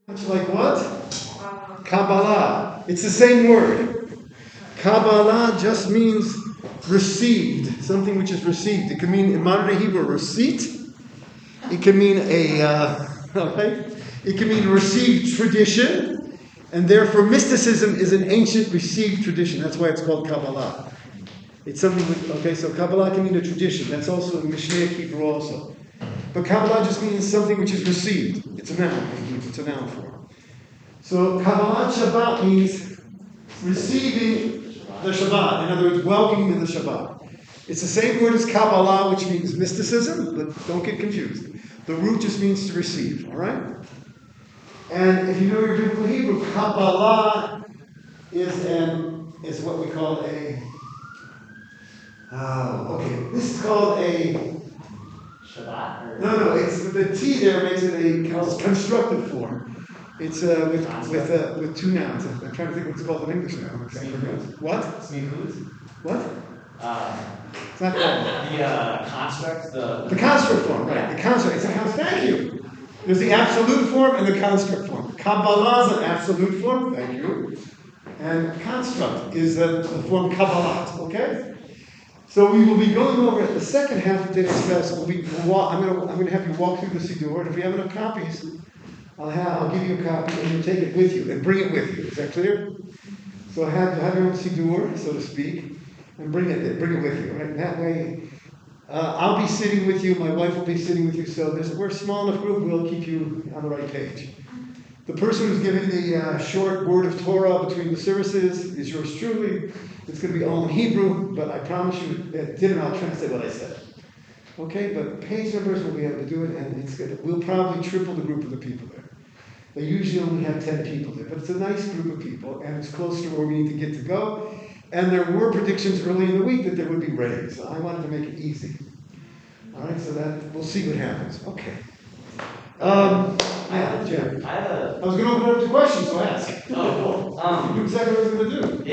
Much like what? Kabbalah. It's the same word. Kabbalah just means received, something which is received. It can mean, in modern day Hebrew, a receipt. It can mean okay? It can mean received tradition, and therefore mysticism is an ancient received tradition. That's why it's called Kabbalah. It's something okay, so Kabbalah can mean a tradition. That's also in Mishnaic Hebrew also. But Kabbalah just means something which is received. It's a noun. It's a noun form. So Kabbalah Shabbat means receiving the Shabbat. In other words, welcoming the Shabbat. It's the same word as Kabbalah, which means mysticism, but don't get confused. The root just means to receive, all right? And if you know your biblical Hebrew, Kabbalah is what we call this is called a Shabbat? No, it's the T there makes it a constructive form. It's with two nouns. I'm trying to think what it's called in English now. What? Smichut? What? It's not the construct, the construct form, right? The construct. It's a construct. Thank you. There's the absolute form and the construct form. Kabbalah is an absolute form. Thank you. And construct is the form Kabbalat. Okay. So we will be going over the second half of today's class. I'm going to have you walk through the Siddur, and if you have enough copies, I'll give you a copy, and you'll take it with you and bring it with you. Is that clear? So have your own Siddur, so to speak, and bring it with you. Right? And that way, I'll be sitting with you. My wife will be sitting with you. So we're a small enough group. We'll keep you on the right page. The person who's giving the short word of Torah between the services is yours truly. It's going to be all in Hebrew, but I promise you at dinner I'll translate what I said. Okay, but page numbers will be able to do it, and it's good. We'll probably triple the group of the people there. They usually only have 10 people there, but it's a nice group of people, and it's close to where we need to get to go. And there were predictions early in the week that there would be rain, so I wanted to make it easy. All right, so that we'll see what happens. Okay. Jim. I was going to open it up to questions, so ask. Oh, cool. You knew exactly what I was going to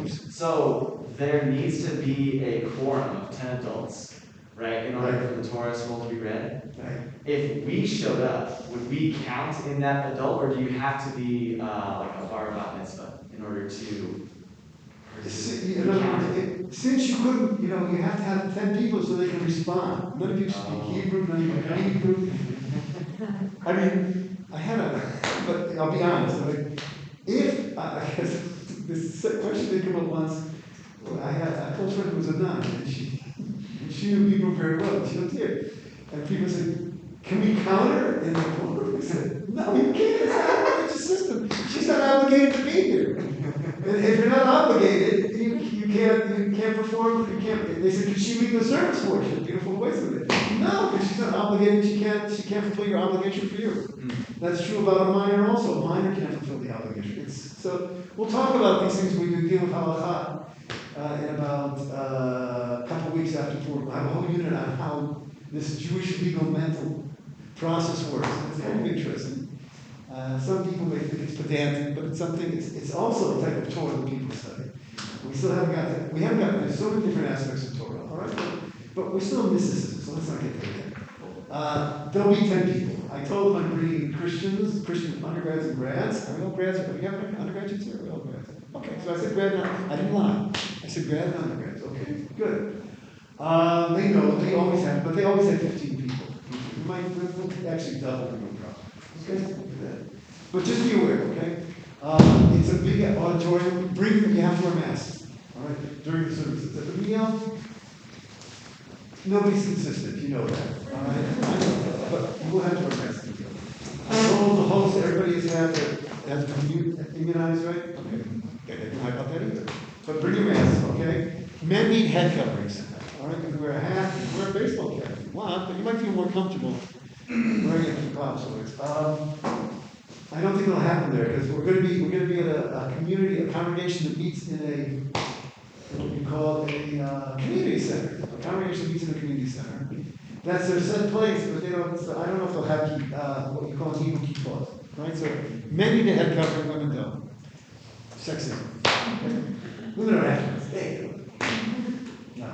do. So there needs to be a quorum of 10 adults, right, in order for the Torah scroll to be read. Right. If we showed up, would we count in that adult, or do you have to be like a bar bat mitzvah in order to? Since you couldn't, you have to have 10 people so they can respond. None of you speak Hebrew, none of you know Hebrew. I mean, but I'll be honest. This question did come up once. I had a close friend who was a nun, and she knew Hebrew very well. She was here, and people said, "Can we count her in the quorum?" I said, "No, you can't. It's not a religious system. She's not obligated to be here. And if you're not obligated, you can't perform. You can't." They said, "Could she lead the service for you?" She had beautiful voice with it. No, because she's not obligated. She can't fulfill your obligation for you. That's true about a minor also. A minor can't fulfill the obligation. So we'll talk about these things when we deal with halakha in about a couple weeks after Purim. We'll have a whole unit on how this Jewish legal mental process works. It's kind of interesting. Some people may think it's pedantic, but it's something. It's also a type of Torah that people study. We still haven't got that. We haven't got. There's so many different aspects of Torah. All right, but we're still in mysticism, so let's not get there yet. There'll be 10 people. I told them I'm bringing Christian undergrads and grads. Are we all grads? Have you got undergraduates here? Are we all grads? Okay, so I said grad and I didn't lie. I said grad and undergrads. Okay, good. They know they always have, but they always have 15 people. We'll actually double the number. Okay. But just be aware, okay? It's a big auditorium. Bring them, you have to wear masks, all right, during the services. At the meal, nobody's consistent, you know that, all right? I know that, but you will have to wear masks. I told the host, everybody has been immunized, right? Okay, they didn't lie about that either. But bring your masks, okay? Men need head coverings, all right? You can wear a hat, you can wear a baseball cap if you want, but you might feel more comfortable wearing it in pop stories. I don't think it'll happen there because we're going to be at a congregation that meets in what we call a community center. A congregation meets in a community center. That's their set place, but I don't know if they'll have what you call Hebrew kippot, right? So men need a head covering, women don't. Sexism. Women don't have to. They do. No.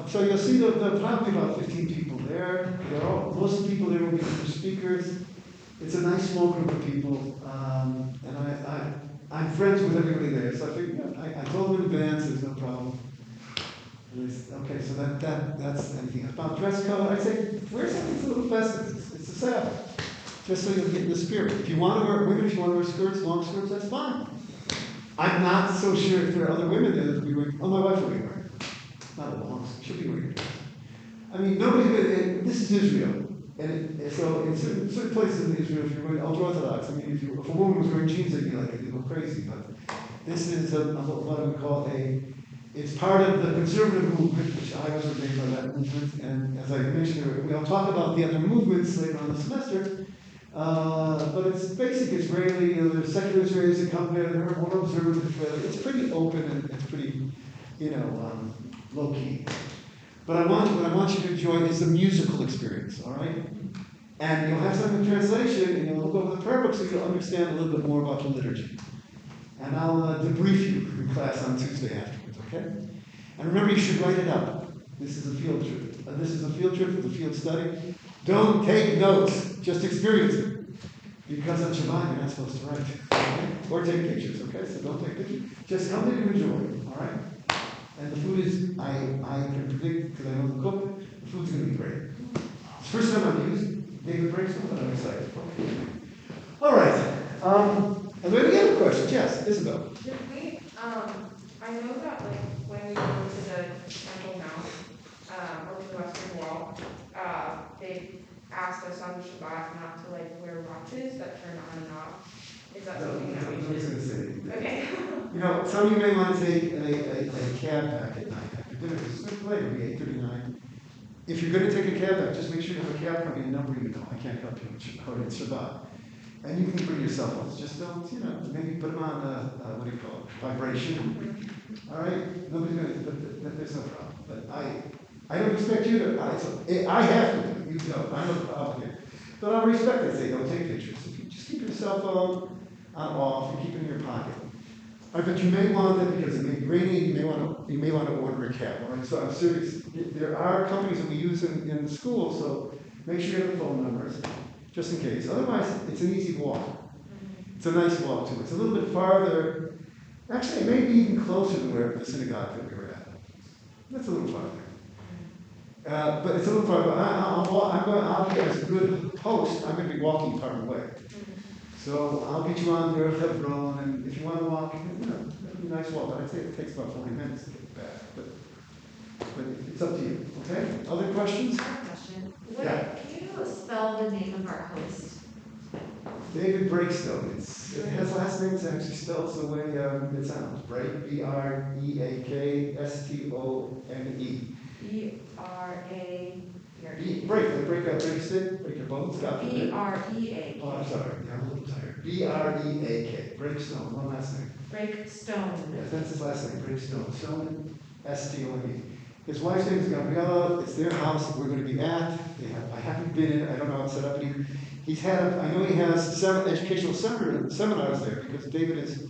So you'll see there'll probably about 15 people there. there. Most of the people there will be the speakers. It's a nice small group of people, and I'm friends with everybody there. So I figured, I told them in advance, there's no problem. And they said, okay, so that's anything about dress code. I say, wear something that's a little festive. It's the Sabbath, just so you'll get in the spirit. If you want to wear women, if you want to wear skirts, long skirts, that's fine. I'm not so sure if there are other women there that will be wearing. Oh, my wife will be wearing. Not a long skirt. She'll be wearing a dress. I mean, nobody's going. This is Israel. And so in certain places in Israel, if you're going ultra-Orthodox, I mean, if a woman was wearing jeans, they'd be like, you go crazy. But this is what I would call it's part of the conservative movement, which I was ordained by that movement. And as I mentioned, we'll talk about the other movements later on the semester. But it's basic Israeli, there's secular Israelis that come there, there are more observant Israeli. It's pretty open and it's pretty, low-key. But what I want you to enjoy is the musical experience, all right? And you'll have some translation, and you'll look over the prayer book so you'll understand a little bit more about the liturgy. And I'll debrief you in class on Tuesday afterwards, okay? And remember, you should write it up. This is a field trip. This is a field trip for the field study. Don't take notes, just experience it. Because on Shabbat, you're not supposed to write. Okay? Or take pictures, okay? So don't take pictures. Just come there and enjoy, all right? And the food is, I can predict, because I know the cook, the food's going to be great. It's the first time I've used David Bracelet, but I'm excited. Okay. All right. Are there any other questions? Yes, Isabel. Did we, I know that when we go to the Temple Mount, or to the Western Wall, they asked us on Shabbat not to wear watches that turn on and off. Is that something that we should? I was going to say. Okay. Some of you may want to take a cab back at night after dinner. It's later, it'll be 8:39. If you're going to take a cab back, just make sure you have a cab company and number you know. I can't help you with Shabbat. And you can bring your cell phones. Just don't, maybe put them on, vibration. All right? Nobody's going to, but there's no problem. But I don't expect you to, I have to. You don't. I'm not obligated. But I'll respect it. Say, don't take pictures. If you just keep your cell phone on off and keep it in your pocket. All right, but you may want that because it may be rainy. You may want to order a cab. All right, so I'm serious. There are companies that we use in the school, so make sure you have the phone numbers, just in case. Otherwise, it's an easy walk. It's a nice walk too. It's a little bit farther. Actually, it may be even closer than where the synagogue that we were at. That's a little farther. But it's a little far. But I'll be as a good host. I'm going to be walking part of the way. So I'll get you on there, Hebron, and if you want to walk, it'll be a nice walk. But I'd say it takes about 40 minutes to get back. But it's up to you. Okay? Other questions? I have a question. Yeah. Can you spell the name of our host? David Breakstone. It has last name. It's actually spelled the way it sounds. Break. B-R-E-A-K-S-T-O-N-E. B-R-A. Break your stick, break your bones, God forbid. B-R-E-A-K. Oh, I'm sorry, I'm a little tired. B-R-E-A-K, Breakstone, one last name. Breakstone. Yes, that's his last name, Breakstone, Stone, S-T-O-N-E. His wife's name is Gabriella, it's their house that we're going to be at. I haven't been in, I don't know how it's set up, but I know he has educational seminars there, because David is,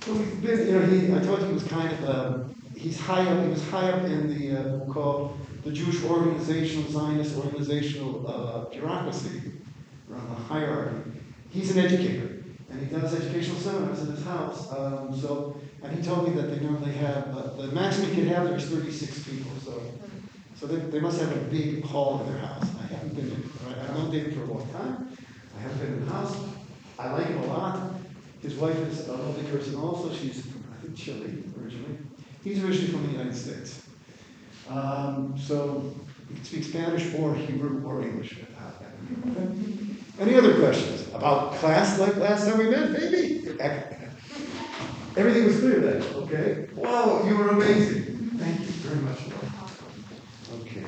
well, we've been, I told you he was kind of, he was high up in the, what we call the Jewish Zionist organizational bureaucracy, around the hierarchy. He's an educator, and he does educational seminars in his house. And he told me that they normally have, the maximum you can have there is 36 people. So they must have a big hall in their house. I haven't been in. Right? I've known David for a long time. I haven't been in the house. I like him a lot. His wife is a lovely person also. She's from, I think, Chile originally. He's originally from the United States. So you can speak Spanish or Hebrew or English. Okay. Any other questions about class like last time we met, baby? Everything was clear then, okay? Wow, you were amazing. Thank you very much, Laura. Okay.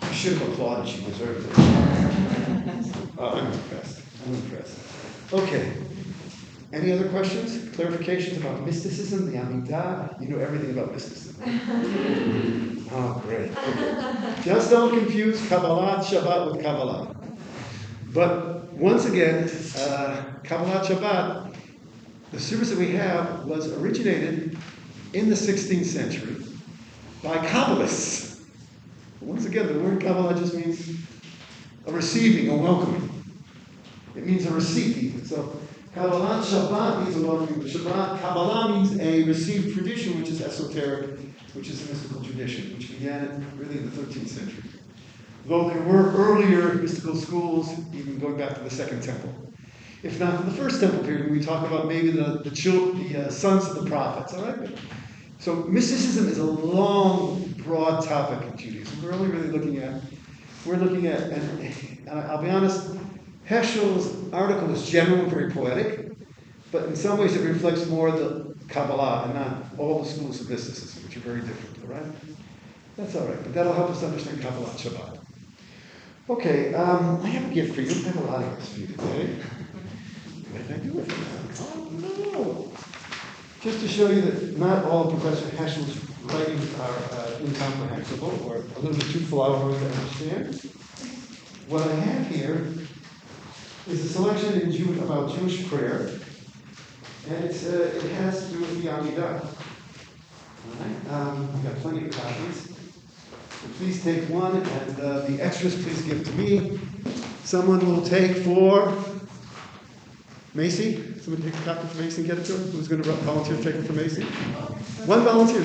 I should have applauded. She deserved it. I'm impressed. Okay. Any other questions? Clarifications about mysticism, the Amidah? You know everything about mysticism. Oh, great. Okay. Just don't confuse Kabbalat Shabbat with Kabbalah. But once again, Kabbalat Shabbat, the service that we have was originated in the 16th century by Kabbalists. Once again, the word Kabbalah just means a receiving, a welcoming. It means a receipt even. So Kabbalah Shabbat means a welcoming. Shabbat, Kabbalah means a received tradition, which is esoteric, which is a mystical tradition, which began really in the 13th century. Though there were earlier mystical schools, even going back to the Second Temple. If not to the First Temple period, when we talk about maybe the sons of the prophets, all right? So mysticism is a long, broad topic in Judaism. We're only really looking at, and I'll be honest, Heschel's article is general and very poetic, but in some ways it reflects more the Kabbalah and not all the schools of mysticism, which are very different, all right? That's all right, but that'll help us understand Kabbalah Shabbat. Okay, I have a gift for you. I have a lot of gifts for you today. What did I do with it now? Oh, no! Just to show you that not all Professor Heschel's writings are incomprehensible or a little bit too flowery to understand. What I have here is a selection about Jewish prayer, and it has to do with the Amidah. All right, we've got plenty of copies. So please take one, and the extras please give to me. Someone will take for Macy. Somebody take a copy for Macy and get it to her. Who's going to volunteer to take it for Macy? One volunteer,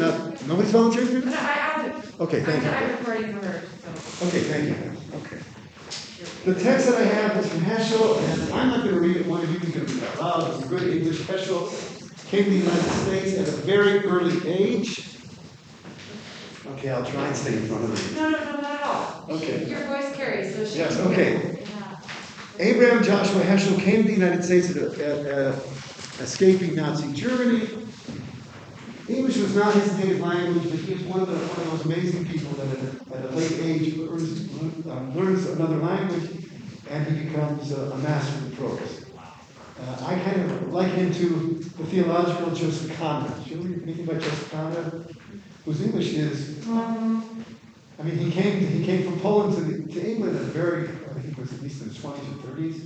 nobody's volunteering for you? I added. Okay, thank you. I'm recording for her, so. Okay, thank you. Okay. The text that I have is from Heschel, and I'm not going to read it. One of you is going to read it out loud. It's a good English. Heschel came to the United States at a very early age. Okay, I'll try and stay in front of you. No, not at all. Okay. Your voice carries, so she. Yes, okay. Abraham Joshua Heschel came to the United States at escaping Nazi Germany. English was not his native language, but he was one of those amazing people that at a late age learns another language, and he becomes a master of prose. I kind of like him to the theological Joseph Conrad. Do you know anything about Joseph Conrad? Whose English is, he came from Poland to England at a very, I think it was at least in his 20s or 30s,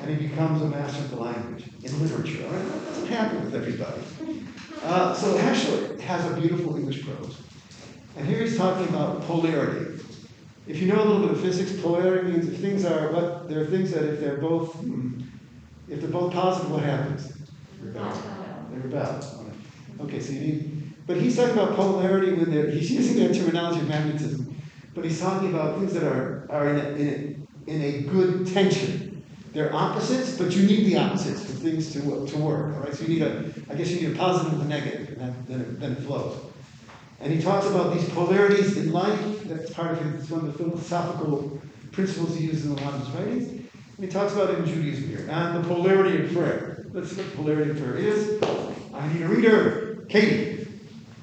and he becomes a master of the language in literature. All right? That doesn't happen with everybody. So Heschel has a beautiful English prose. And here he's talking about polarity. If you know a little bit of physics, polarity means if things are, there are things that if they're both positive, what happens? They rebel. Okay, so you need, but he's talking about polarity when he's using that terminology of magnetism, but he's talking about things that are in a good tension. They're opposites, but you need the opposites for things to work. All right, so you need a positive and a negative, and then it flows. And he talks about these polarities in life. That's part of it's one of the philosophical principles he uses in a lot of his writings. And he talks about it in Judaism here. And the polarity of prayer. Let's see what polarity of prayer is. I need a reader. Katie.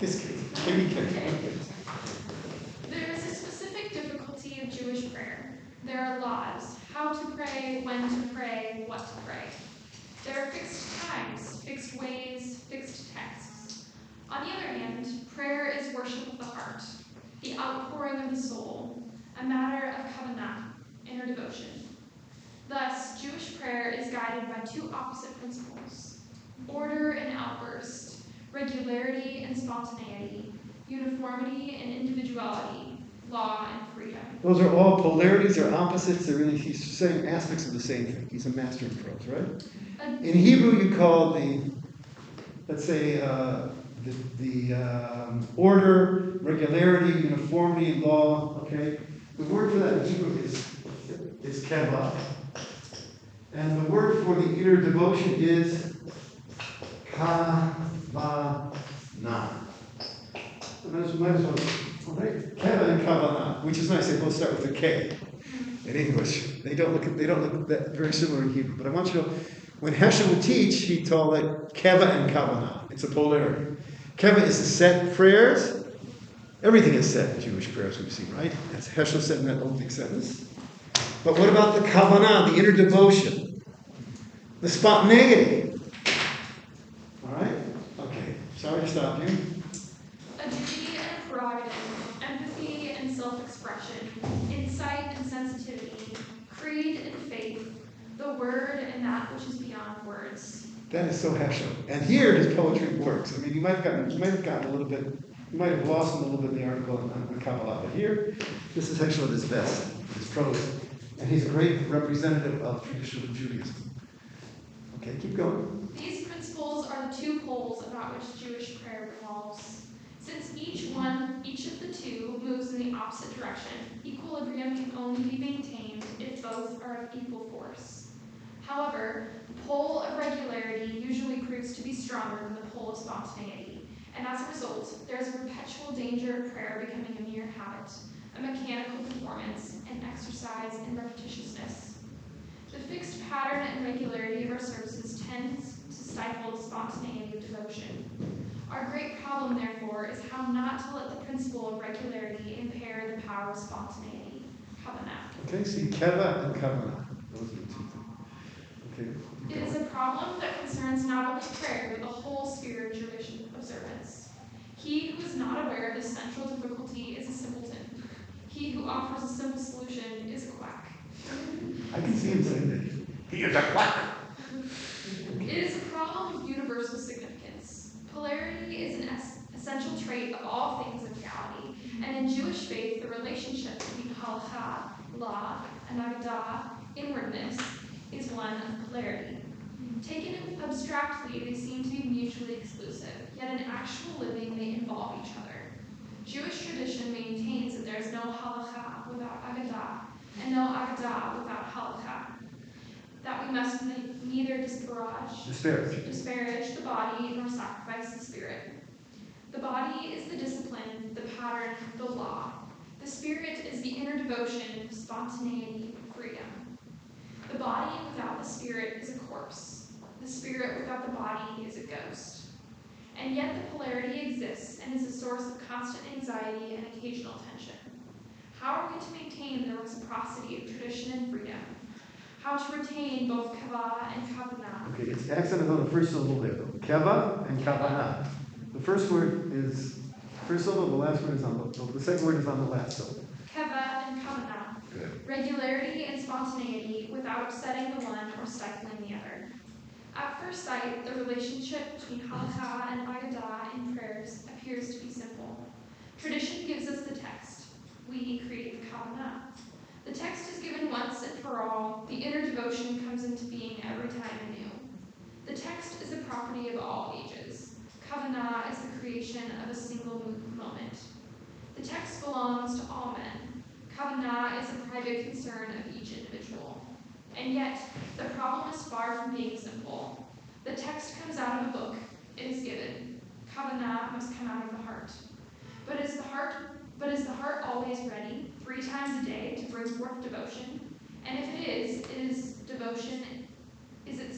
This Katie. There is a specific difficulty of Jewish prayer. There are laws, how to pray, when to pray, what to pray. There are fixed times, fixed ways, fixed texts. On the other hand, prayer is worship of the heart, the outpouring of the soul, a matter of kavanah, inner devotion. Thus, Jewish prayer is guided by two opposite principles: order and outburst, regularity and spontaneity, uniformity and individuality, law and freedom. Those are all polarities, they're opposites, he's saying aspects of the same thing. He's a master of prose, right? In Hebrew, you call let's say, order, regularity, uniformity, law, okay? The word for that in Hebrew is kavah. And the word for the inner devotion is kavanah. Might as well, all right? Keva and kavanah, which is nice. They both start with a K in English. They don't look that very similar in Hebrew. But I want you to know, when Heschel would teach, he taught it keva and kavanah. It's a polarity. Keva is the set prayers. Everything is set in Jewish prayers we've seen, right? As Heschel said in that opening sentence. But what about the kavanah, the inner devotion? The spontaneity. All right? Okay. Sorry to stop you. A duty and a prerogative, empathy and self-expression, insight and sensitivity, creed and faith, the word and that which is beyond words. That is so Heschel. And here his poetry works. You might have gotten a little bit You might have lost him a little bit in the article on Kabbalah, but here, this is actually his best, his prose. And he's a great representative of traditional Judaism. Okay, keep going. These principles are the two poles about which Jewish prayer revolves. Since each of the two moves in the opposite direction, equilibrium can only be maintained if both are of equal force. However, the pole of regularity usually proves to be stronger than the pole of spontaneity, and as a result, there is a perpetual danger of prayer becoming a mere habit, a mechanical performance, an exercise in repetitiousness. The fixed pattern and regularity of our services tends to stifle the spontaneity of devotion. Our great problem, therefore, is how not to let the principle of regularity impair the power of spontaneity. Kavanah. Okay, see, keva and kavanah. Those are the two things. Okay. It is a problem that concerns not only prayer, but the whole sphere of Jewish observance. He who is not aware of this central difficulty is a simpleton. He who offers a simple solution is a quack. I can see him saying that. He is a quack. It is a problem of universal significance. Polarity is an essential trait of all things of reality, and in Jewish faith, the relationship between halakha, law, and agadah, inwardness, is one of polarity. Taken abstractly, they seem to be mutually exclusive, yet in actual living, they involve each other. Jewish tradition maintains that there is no halakha without agadah, and no agadah without halakha. That we must neither disparage the body nor sacrifice the spirit. The body is the discipline, the pattern, the law. The spirit is the inner devotion, spontaneity, freedom. The body without the spirit is a corpse. The spirit without the body is a ghost. And yet the polarity exists and is a source of constant anxiety and occasional tension. How are we to maintain the reciprocity of tradition and freedom? How to retain both kava and kavanah? Okay, it's accented on the first syllable there, though. Keva and kavanah. The first word is first syllable, the last word is on the second word is on the last syllable. Kava and kavanah. Good. Regularity and spontaneity without upsetting the one or stifling the other. At first sight, the relationship between halakha and agadah in prayers appears to be simple. Tradition gives us the text. We create the kavanah. The text is given once and for all. The inner devotion comes into being every time anew. The text is a property of all ages. Kavanah is the creation of a single moment. The text belongs to all men. Kavanah is a private concern of each individual. And yet, the problem is far from being simple. The text comes out of a book. It is given. Kavanah must come out of the heart. But is the heart always ready, 3 times a day, to bring forth devotion? And if it is its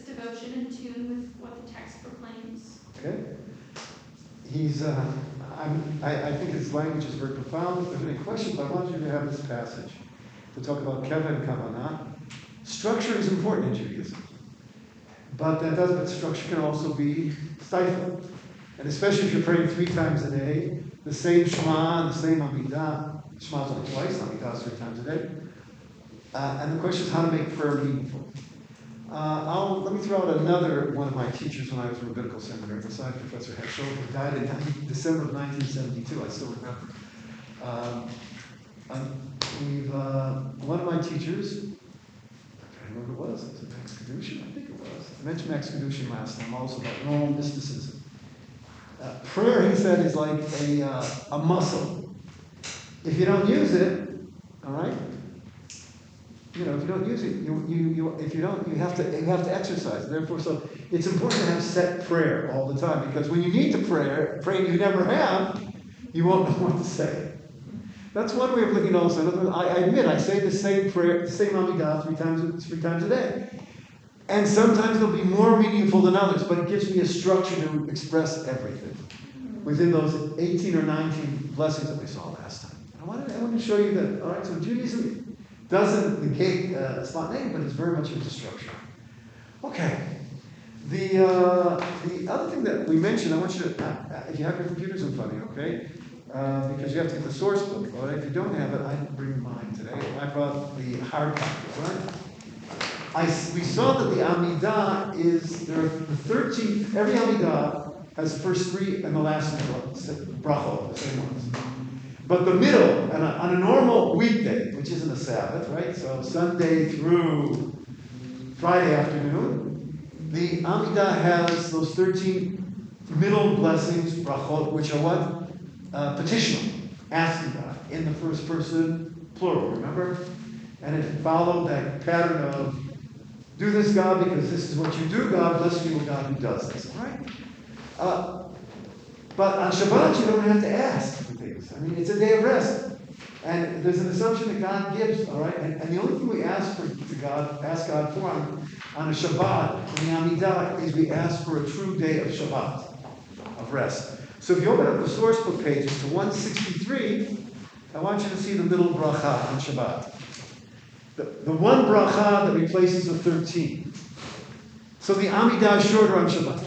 devotion in tune with what the text proclaims? Okay. I think his language is very profound. If there's any questions, I want you to have this passage to talk about keva and kavanah. Structure is important in Judaism, but structure can also be stifled. And especially if you're praying 3 times a day, the same Shema and the same Amidah. Shema's only twice, Amidah is 3 times a day. And the question is how to make prayer meaningful. Let me throw out another one of my teachers when I was in rabbinical seminary, besides Professor Heschel, who died in December of 1972. I still remember. One of my teachers, I don't know who it was it Max Kedushin? I think it was. I mentioned Max Kedushin last time, also about Rome mysticism. Prayer, he said, is like a muscle. If you don't use it, all right. If you don't use it, you have to exercise. Therefore, so it's important to have set prayer all the time, because when you need to pray and you never have, you won't know what to say. That's one way of looking also. I admit I say the same prayer, the same Amidah 3 times a day. And sometimes they'll be more meaningful than others, but it gives me a structure to express everything within those 18 or 19 blessings that we saw last time. I want to show you that. All right, so Judaism doesn't negate spontaneity, but it's very much into structure. Okay. The other thing that we mentioned, I want you to, if you have your computers in front of you, okay, because you have to get the source book. All right, if you don't have it, I didn't bring mine today. I brought the hard copy, right? We saw that the Amidah there are the 13, every Amidah has the first three and the last brachot, the same ones. But the middle, on a normal weekday, which isn't a Sabbath, right? So Sunday through Friday afternoon, the Amidah has those 13 middle blessings, brachot, which are what? Petitional, asking God, in the first person, plural, remember? And it followed that pattern of, do this, God, because this is what you do, God, bless you, God who does this, all right? But on Shabbat, you don't have to ask for things. I mean, it's a day of rest. And there's an assumption that God gives, all right? And the only thing we ask God for on a Shabbat, in the Amidah, is we ask for a true day of Shabbat, of rest. So if you open up the source book pages to 163, I want you to see the middle bracha on Shabbat. The one bracha that replaces the 13. So the Amidah is shorter on Shabbat.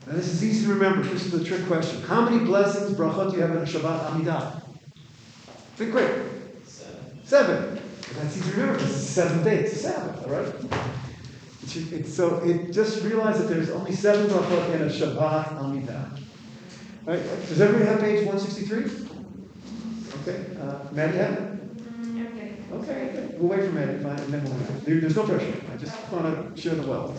Now this is easy to remember. This is the trick question. How many blessings, brachot, do you have in a Shabbat Amidah? Think quick. 7. That's easy to remember. This is the 7th day. It's a Sabbath, all right? So just realize that there's only 7 brachot in a Shabbat Amidah. All right? Does everybody have page 163? Okay. Maddie have it? Okay. We'll wait for Maddie to find it, and then we'll move. There's no pressure. I just want to share the wealth.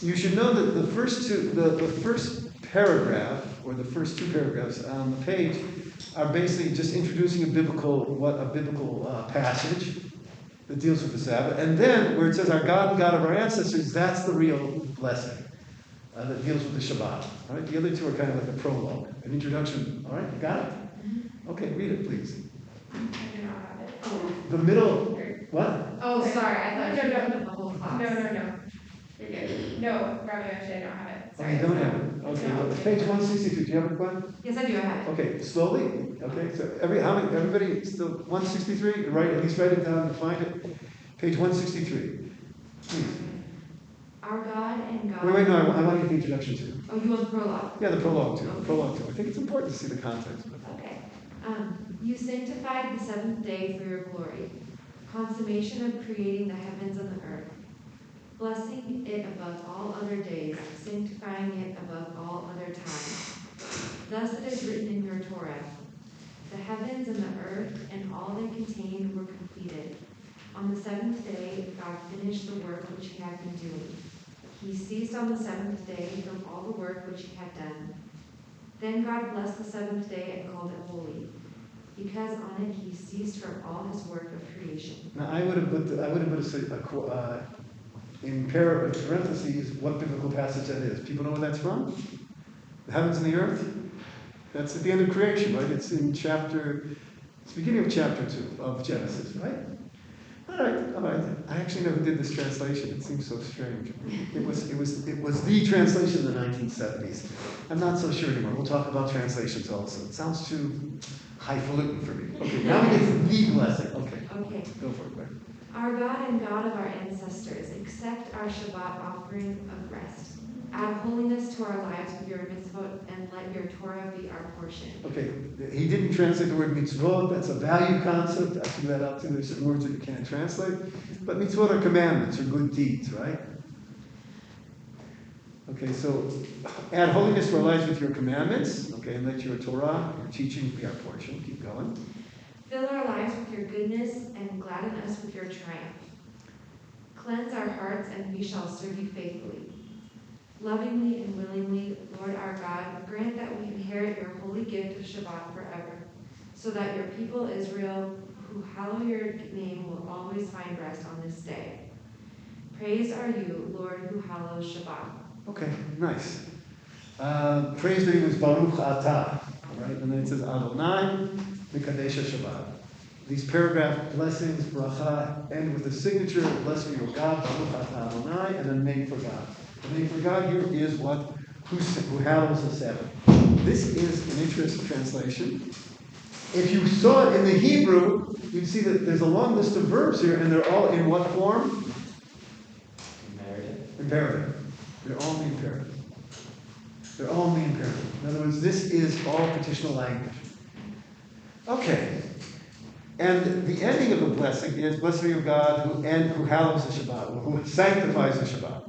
You should know that the first paragraph, or the first 2 paragraphs on the page, are basically just introducing a biblical passage that deals with the Sabbath. And then, where it says, our God and God of our ancestors, that's the real blessing that deals with the Shabbat. All right? The other 2 are kind of like a prologue, an introduction. All right? You got it? Okay, read it, please. I do not have it. The middle, what? Oh, sorry, I thought you No. read the whole class. No. You're good. No, Rabbi, actually, I don't have it. Oh, Sorry. you don't have it? Okay, No. well, page 162, do you have it, Glenn? Yes, I do, I have it. Okay, slowly. Okay, so everybody still 163. Right, at least write it down and find it. Page 163. Please. Our God and God. Wait, no, I want to get the introduction too. Oh, you want the prologue? Yeah, the prologue too. I think it's important to see the context. Okay. You sanctified the 7th day for your glory, consummation of creating the heavens and the earth, blessing it above all other days, sanctifying it above all other times. Thus it is written in your Torah, the heavens and the earth and all they contained were completed. On the 7th day, God finished the work which he had been doing. He ceased on the 7th day from all the work which he had done. Then God blessed the 7th day and called it holy, because on it he ceased from all his work of creation. Now I would have put in parentheses what biblical passage that is. People know where that's from? The heavens and the earth? That's at the end of creation, right? It's it's the beginning of chapter 2 of Genesis, right? All right. I actually never did this translation. It seems so strange. It was the translation in the 1970s. I'm not so sure anymore. We'll talk about translations also. It sounds too highfalutin for me. Okay, now we get to the blessing. Okay, go for it, Greg. Our God and God of our ancestors, accept our Shabbat offering of rest. Add holiness to our lives with your mitzvot, and let your Torah be our portion. Okay, he didn't translate the word mitzvot. That's a value concept. I threw that out too. There's certain words that you can't translate. But mitzvot are commandments, or good deeds, right? Okay, so add holiness to our lives with your commandments. Okay, and let your Torah, your teachings be our portion. Keep going. Fill our lives with your goodness, and gladden us with your triumph. Cleanse our hearts, and we shall serve you faithfully. Lovingly and willingly, Lord our God, grant that we inherit your holy gift of Shabbat forever, so that your people Israel, who hallow your name, will always find rest on this day. Praised are you, Lord, who hallows Shabbat. Okay, nice. Praise name is Baruch Atah, right? And then it says Adonai Mekadesh Shabbat. These paragraph blessings, bracha, end with the signature, blessed be your God, Baruch Atah Adonai, and then name for God. The name for God here is what? Who hallows the Sabbath. This is an interesting translation. If you saw it in the Hebrew, you'd see that there's a long list of verbs here, and they're all in what form? Imperative. They're all in the imperative. They're all in the imperative. In other words, this is all petitional language. Okay. And the ending of the blessing is, blessed be God who hallows the Shabbat, who sanctifies the Shabbat.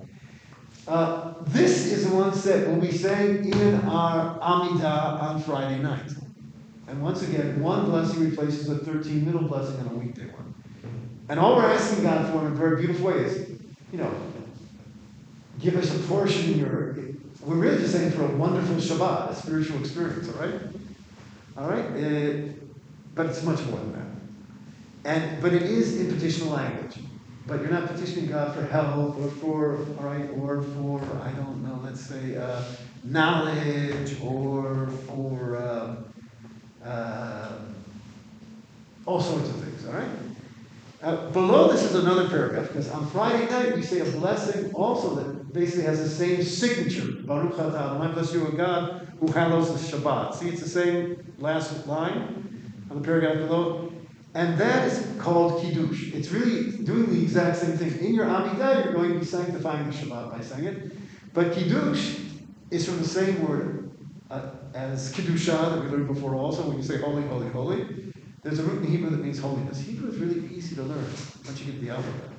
This is the one that will be saying in our Amidah on Friday night. And once again, one blessing replaces the 13 middle blessing on a weekday one. And all we're asking God for in a very beautiful way is, give us a portion in your. We're really just saying for a wonderful Shabbat, a spiritual experience, all right? All right? But it's much more than that. But it is in petitional language. But you're not petitioning God for help or for I don't know, let's say knowledge or for all sorts of things, all right? Below this is another paragraph, because on Friday night we say a blessing also that basically has the same signature. Baruch atah Adonai, bless you, O God, who hallows the Shabbat. See, it's the same last line on the paragraph below. And that is called Kiddush. It's really doing the exact same thing. In your Amidah, you're going to be sanctifying the Shabbat by saying it. But Kiddush is from the same word as Kiddusha that we learned before also, when you say holy, holy, holy. There's a root in Hebrew that means holiness. Hebrew is really easy to learn once you get the alphabet.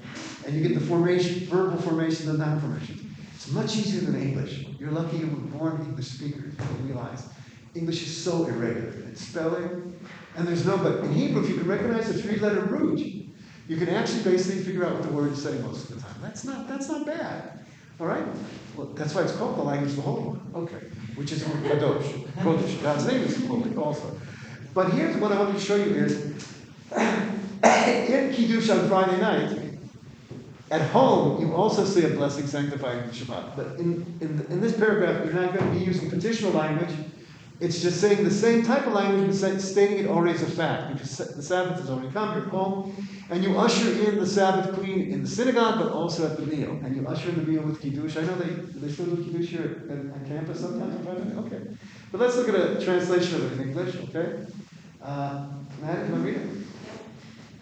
And you get the formation, verbal formation, and noun formation. It's much easier than English. You're lucky you were born English speakers. You don't realize. English is so irregular. It's spelling. And there's no, but in Hebrew, if you can recognize the three-letter root, you can actually basically figure out what the word is saying most of the time. That's not bad. All right? Well, that's why it's called the language of the Holy One. Okay. Which is Kadosh. Kodesh. God's name is holy also. But here's what I want to show you is, in Kiddush on Friday night, at home, you also say a blessing sanctifying the Shabbat. But in this paragraph, you're not going to be using petitional language. It's just saying the same type of language, but stating it already as a fact, because the Sabbath has already come, you're at home, and you usher in the Sabbath queen in the synagogue, but also at the meal. And you usher in the meal with Kiddush. I know they still do Kiddush here on campus sometimes. Okay. But let's look at a translation of it in English, okay? Matt, can I read it?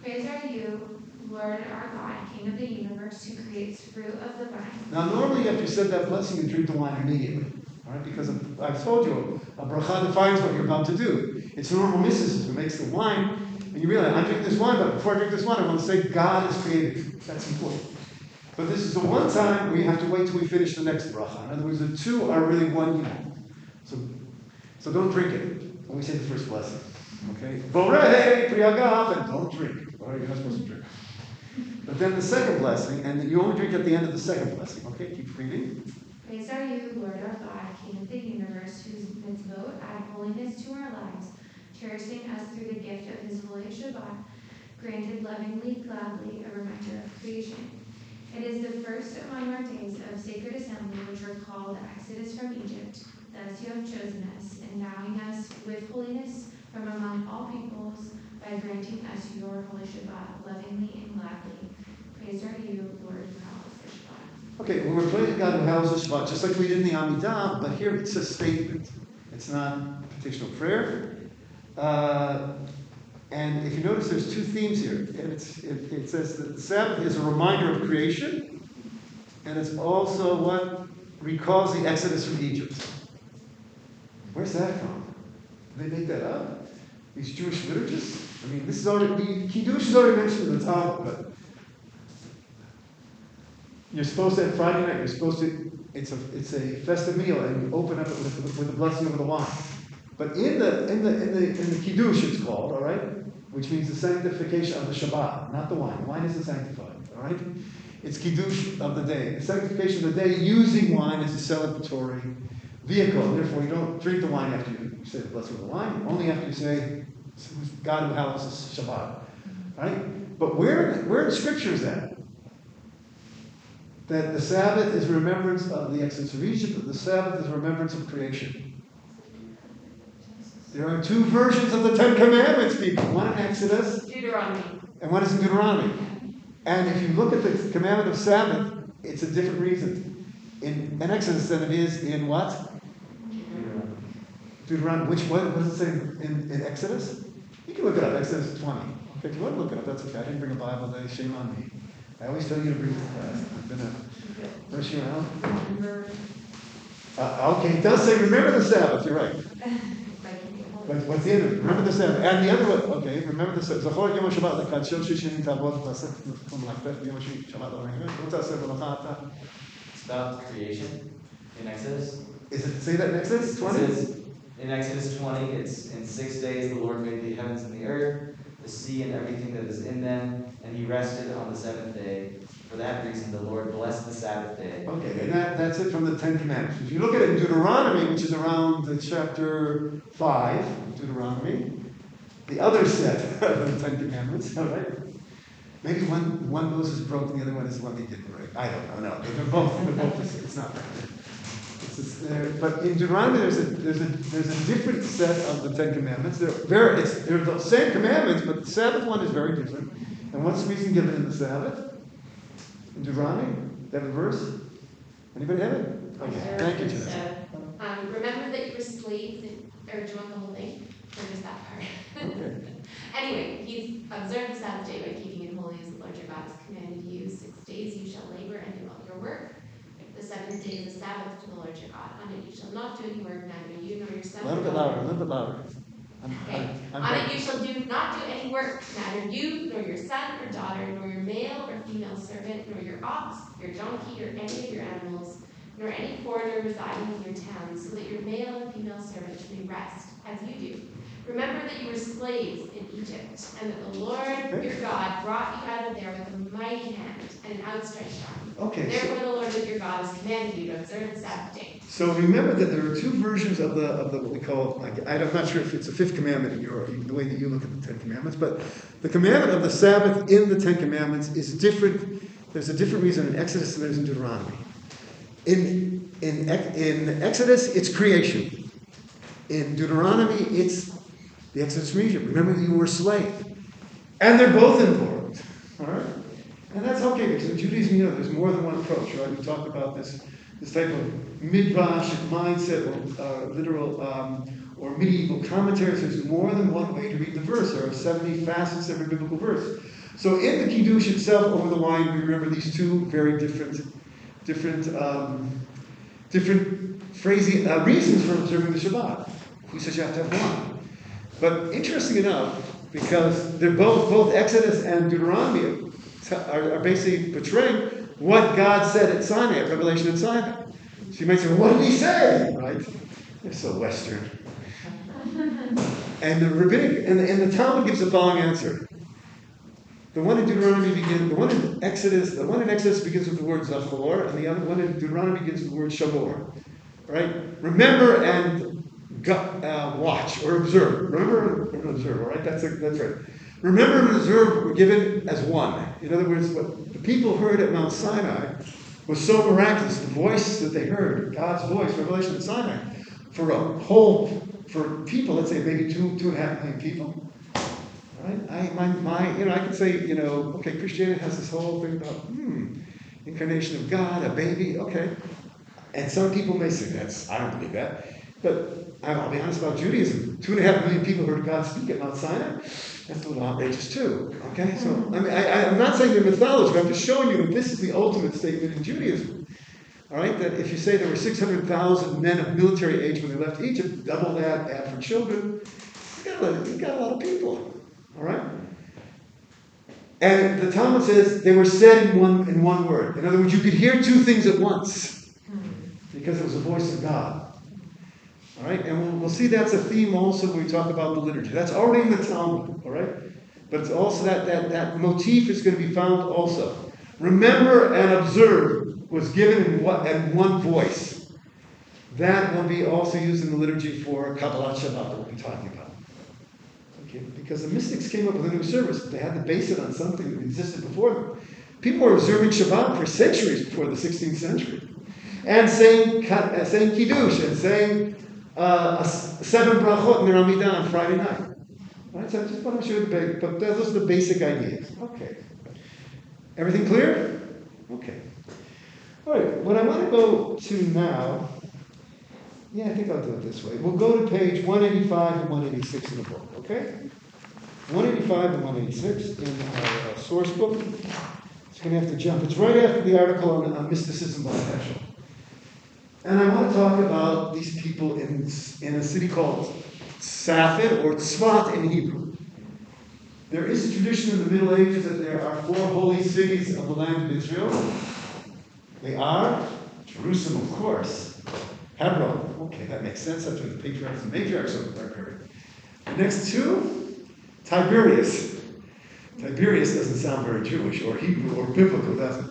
Praise are you, Lord our God, King of the universe, who creates fruit of the vine. Now, normally after you said that blessing, you drink the wine immediately. All right, because I've told you, a bracha defines what you're about to do. It's normal mysticism who makes the wine, and you realize, I'm drinking this wine, but before I drink this wine, I want to say God is created. That's important. But this is the one time where you have to wait till we finish the next bracha. In other words, the two are really one unit. So don't drink it when we say the first blessing. Okay? Borei priyagav, and don't drink. All right, you're not supposed to drink. But then the second blessing, and you only drink at the end of the second blessing. Okay, keep reading. Praise are you, Lord our God, King of the universe, whose mitzvot add holiness to our lives, cherishing us through the gift of his holy Shabbat, granted lovingly, gladly, a reminder of creation. It is the first among our days of sacred assembly, which are called Exodus from Egypt. Thus you have chosen us, endowing us with holiness from among all peoples, by granting us your holy Shabbat, lovingly and gladly. Praise are you, Lord, who hallows the Shabbat. Okay, well, we're praising God who hallows the Shabbat, just like we did in the Amidah, but here it's a statement. It's not petitional prayer. And if you notice, there's two themes here. And it says that the Sabbath is a reminder of creation, and it's also what recalls the Exodus from Egypt. Where's that from? Did they make that up? These Jewish liturgists? I mean, this is already, Kiddush is already mentioned in the Talmud, but you're supposed to, at Friday night, it's a festive meal, and you open up it with the blessing of the wine. But in the Kiddush, it's called, all right, which means the sanctification of the Shabbat, not the wine. Wine isn't sanctified, all right? It's Kiddush of the day. The sanctification of the day using wine as a celebratory vehicle. Therefore, you don't drink the wine after you say the blessing of the wine, only after you say, God who hallows the Shabbat, right? But where in Scripture is that? That the Sabbath is remembrance of the Exodus of Egypt, that the Sabbath is remembrance of creation. There are two versions of the Ten Commandments, people. One in Exodus, Deuteronomy. and one is in Deuteronomy. And if you look at the commandment of Sabbath, it's a different reason in Exodus than it is in what? Deuteronomy. What does it say in Exodus? You can look it up, Exodus 20. Okay, if you want to look it up, that's okay. I didn't bring a Bible today, shame on me. I always tell you to bring it to class. I've been a rush you around. Okay, it does say remember the Sabbath, you're right. But what's the end of it? Remember the Sabbath. And the other one, okay, remember the Sabbath. Zachor Yom HaShabbat l'kadshon shishim tavot v'aseh v'malachtet Yom HaShabbat l'orechim. What's that say v'lachata? It's about creation in Exodus. Is it, say that in Exodus 20? It says in Exodus 20, it's in 6 days the Lord made the heavens and the earth, the sea and everything that is in them, and he rested on the seventh day. For that reason, the Lord blessed the Sabbath day. Okay, and that's it from the Ten Commandments. If you look at it in Deuteronomy, which is around chapter 5, Deuteronomy, the other set of the Ten Commandments, all right? Maybe one of those is broken, the other one is the one they didn't break. I don't know. No, they're both. It's not right. But in Deuteronomy, there's a different set of the Ten Commandments. They're the same commandments, but the Sabbath one is very different. And what's the reason given in the Sabbath? In Deuteronomy, that verse? Anybody have it? Okay, thank you, Jennifer. Remember that you were slaves, or do you want the whole thing? Or just that part? Okay. Anyway, he's observed the Sabbath day by keeping it holy as the Lord your God has commanded you. 6 days you shall labor and do all your work. The seventh day is a Sabbath to the Lord your God. On it you shall not do any work, neither you nor your son. A little bit louder. Okay. On it you shall not do any work, neither you nor your son or daughter, nor your male or female servant, nor your ox, your donkey, or any of your animals, nor any foreigner residing in your towns, so that your male and female servants may rest, as you do. Remember that you were slaves in Egypt, and that the Lord your God brought you out of there with a mighty hand and an outstretched arm. Okay. Therefore the Lord your God has commanded you to observe the Sabbath day. So remember that there are two versions of the what we call, I'm not sure if it's a fifth commandment in the way that you look at the Ten Commandments, but the commandment of the Sabbath in the Ten Commandments is different. There's a different reason in Exodus than there's in Deuteronomy. In Exodus, it's creation. In Deuteronomy, it's the Exodus from Egypt. Remember that you were a slave. And they're both important. All right? And that's okay, because in Judaism, there's more than one approach, right? We talked about this type of midrash mindset or literal or medieval commentaries. There's more than one way to read the verse. There are 70 facets of every biblical verse. So in the Kiddush itself, over the line, we remember these two very different reasons for observing the Shabbat. Who says you have to have one? But interesting enough, because they're both Exodus and Deuteronomy are basically portraying what God said at Sinai, at Revelation at Sinai. So you might say, well, what did he say? Right? They're so Western. And the rabbinic and the Talmud gives the following answer. The one in Exodus begins with the word Zachor, and the other one in Deuteronomy begins with the word Shamor. Right? Remember and watch or observe. Remember and observe. All right, that's right. Remember and observe were given as one. In other words, what the people heard at Mount Sinai was so miraculous. The voice that they heard, God's voice, Revelation at Sinai, for people, let's say maybe 2.5 million people. Right? I could say, okay, Christianity has this whole thing about incarnation of God, a baby, okay. And some people may say I don't believe that. But I'll be honest about Judaism. 2.5 million people heard God speak at Mount Sinai. That's a little outrageous too. Okay, so I'm not saying they're mythology, but I'm just showing you that this is the ultimate statement in Judaism. All right, that if you say there were 600,000 men of military age when they left Egypt, double that, add for children, you've got a lot of people. All right? And the Talmud says they were said in one word. In other words, you could hear two things at once because it was the voice of God. All right? And we'll see that's a theme also when we talk about the liturgy. That's already in the Talmud. All right? But it's also that motif is going to be found also. Remember and observe was given in one voice. That will be also used in the liturgy for Kabbalat Shabbat that we'll be talking about. Because the mystics came up with a new service, but they had to base it on something that existed before them. People were observing Shabbat for centuries before the 16th century, and saying Kiddush and saying 7 brachot in their Amidah on Friday night. Right? So I just want to show you but those are the basic ideas. Okay. Everything clear? Okay. All right. What I want to go to now. Yeah, I think I'll do it this way. We'll go to page 185 and 186 in the book, okay? 185 and 186 in our source book. It's going to have to jump. It's right after the article on mysticism by Heschel. And I want to talk about these people in a city called Safed or Tzfat in Hebrew. There is a tradition in the Middle Ages that there are 4 holy cities of the land of Israel. They are Jerusalem, of course. Hebron. Okay, that makes sense. That's where the patriarchs and matriarchs are buried. The next 2, Tiberias. Tiberias doesn't sound very Jewish or Hebrew or biblical, does it?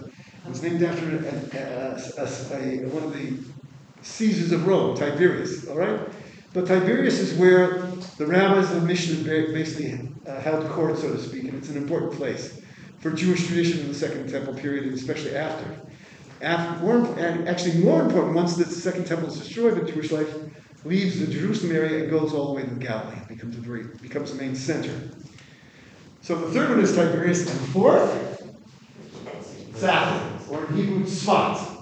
It's named after one of the Caesars of Rome, Tiberius, all right? But Tiberias is where the rabbis and the Mishnah basically held court, so to speak, and it's an important place for Jewish tradition in the Second Temple period, and especially after. More important, once the Second Temple is destroyed, the Jewish life leaves the Jerusalem area and goes all the way to Galilee. It becomes the main center. So the third one is Tiberias, and the fourth, Safed, or in Hebrew, Tzfat.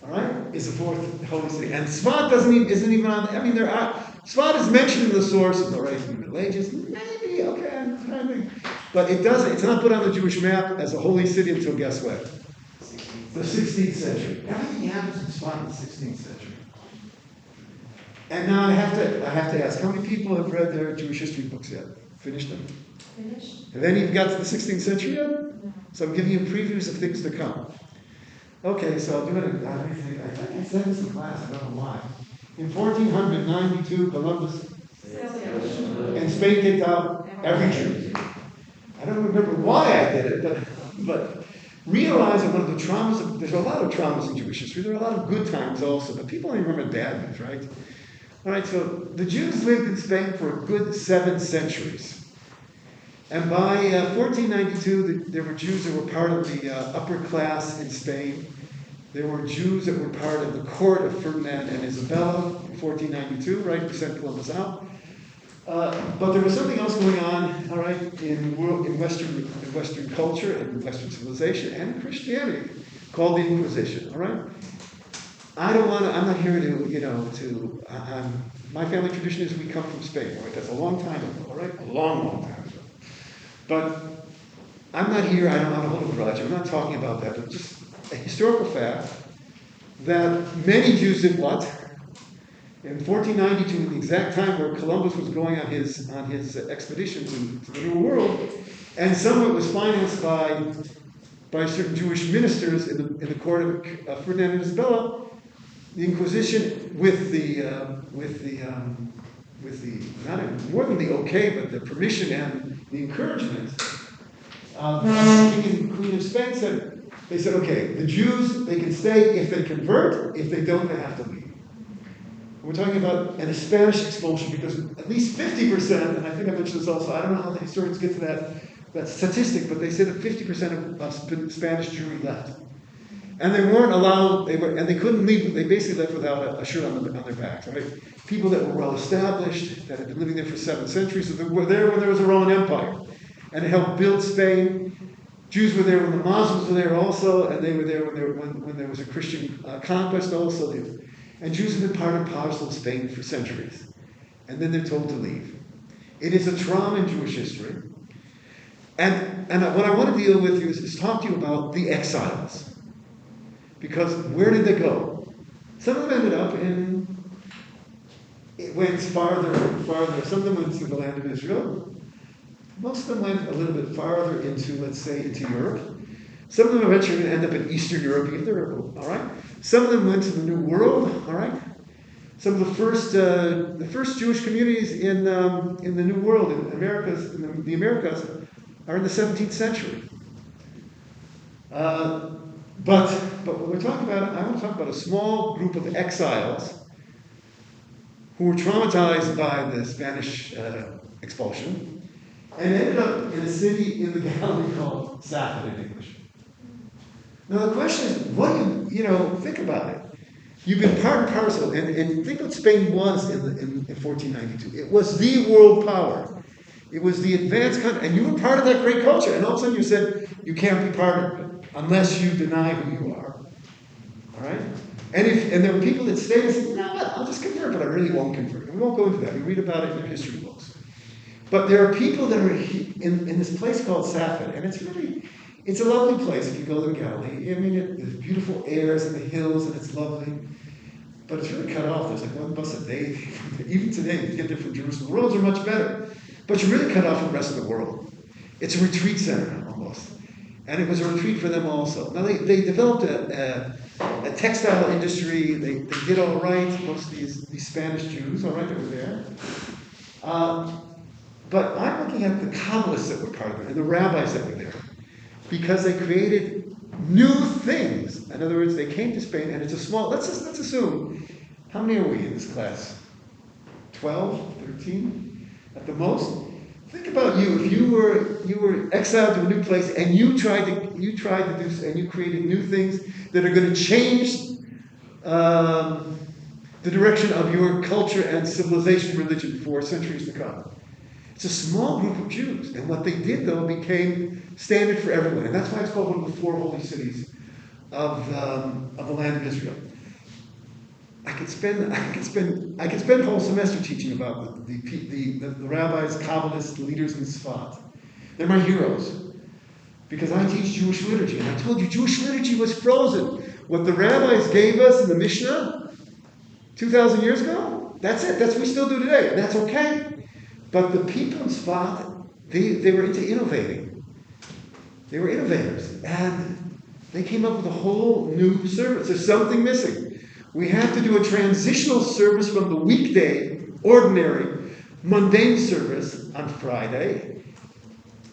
All right, is the fourth holy city, and Tzfat isn't even on. Tzfat is mentioned in the sources, all right, in the Middle Ages, maybe okay, but it doesn't. It's not put on the Jewish map as a holy city until guess what? The 16th century. Everything happens in Tzfat in the 16th century. And now I have to ask, how many people have read their Jewish history books yet? Finished them? Finished? Have any of you got to the 16th century yet? So I'm giving you previews of things to come. Okay, so I'll do it. I think I said this in class. I don't know why. In 1492, Columbus and Spain kicked out every Jew. I don't remember why I did it, but realize that one of the traumas, there's a lot of traumas in Jewish history. There are a lot of good times also, but people only remember bad ones, right? All right, so the Jews lived in Spain for a good 7 centuries. And by 1492, there were Jews that were part of the upper class in Spain. There were Jews that were part of the court of Ferdinand and Isabella in 1492, right, who sent Columbus out. But there was something else going on, all right, in Western culture and Western civilization and Christianity called the Inquisition, all right? I'm not here my family tradition is we come from Spain, all right? That's a long time ago, all right? A long, long time ago. But I'm not here, I don't have a hold of a grudge, I'm not talking about that, but just a historical fact that many Jews did what? In 1492, the exact time where Columbus was going on his expedition to the New World, and some of it was financed by certain Jewish ministers in the court of Ferdinand and Isabella, the Inquisition with the not more than the okay, but the permission and the encouragement of the King and Queen of Spain they said, okay, the Jews, they can stay if they convert. If they don't, they have to leave. We're talking about a Spanish expulsion because at least 50%, and I think I mentioned this also, I don't know how the historians get to that statistic, but they say that 50% of Spanish Jewry left. And they weren't allowed, and they couldn't leave, they basically left without a shirt on their backs, right? People that were well established, that had been living there for 7 centuries, so they were there when there was a Roman Empire. And it helped build Spain. Jews were there when the Muslims were there also, and they were there when there was a Christian conquest also. And Jews have been part and parcel of Spain for centuries. And then they're told to leave. It is a trauma in Jewish history. And what I want to deal with you is talk to you about the exiles. Because where did they go? Some of them ended up it went farther. Some of them went to the land of Israel. Most of them went a little bit farther into Europe. Some of them eventually end up in Eastern Europe, all right? Some of them went to the New World, all right? Some of the first Jewish communities in the New World, in the Americas, are in the 17th century. But what we're talking about, I want to talk about a small group of exiles who were traumatized by the Spanish expulsion and ended up in a city in the Galilee called Safed in English. Now the question is, think about it. You've been part and parcel, and think what Spain was in 1492. It was the world power. It was the advanced country, and you were part of that great culture. And all of a sudden you said, you can't be part of it unless you deny who you are. All right? And there were people that stayed and said, you know what, I'll just convert, but I really won't convert. And we won't go into that. We read about it in their history books. But there are people that are in this place called Safed, and it's a lovely place if you go to Galilee. I mean, there's beautiful airs and the hills, and it's lovely. but it's really cut off. There's like one bus a day. Even today, you get there from Jerusalem. The roads are much better, but you're really cut off from the rest of the world. It's a retreat center almost. And it was a retreat for them also. Now they developed a textile industry. They did all right. Most of these Spanish Jews, all right, that were there. But I'm looking at the Kabbalists that were part of it and the rabbis that were there, because they created new things. In other words, they came to Spain, and it's a small. Let's assume, how many are we in this class? 12, 13, at the most. Think about you. If you were exiled to a new place, and you tried to do, and you created new things that are going to change the direction of your culture and civilization, religion for centuries to come. It's a small group of Jews, and what they did though became standard for everyone, and that's why it's called one of the 4 holy cities of the land of Israel. I could spend a whole semester teaching about the rabbis, Kabbalists, the leaders in Sfat. They're my heroes, because I teach Jewish liturgy, and I told you Jewish liturgy was frozen. What the rabbis gave us in the Mishnah 2,000 years ago, that's it. That's what we still do today, and that's okay. But the people in Sfat, they were into innovating. They were innovators, and they came up with a whole new service. There's something missing. We have to do a transitional service from the weekday, ordinary, mundane service on Friday.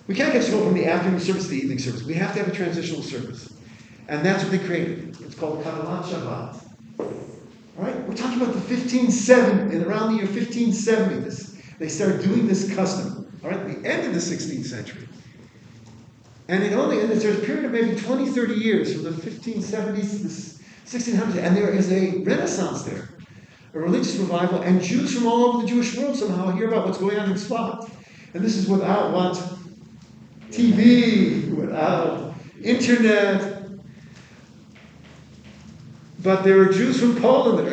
We can't get from the afternoon service to the evening service. We have to have a transitional service. And that's what they created. It's called Kabbalat Shabbat. All right? We're talking about the 1570, and around the year 1570, they started doing this custom. All right? The end of the 16th century. And there's a period of maybe 20, 30 years from the 1570s to the 1600s, and there is a renaissance there, a religious revival, and Jews from all over the Jewish world somehow hear about what's going on in Sfat. And this is without what? TV, without internet. But there are Jews from Poland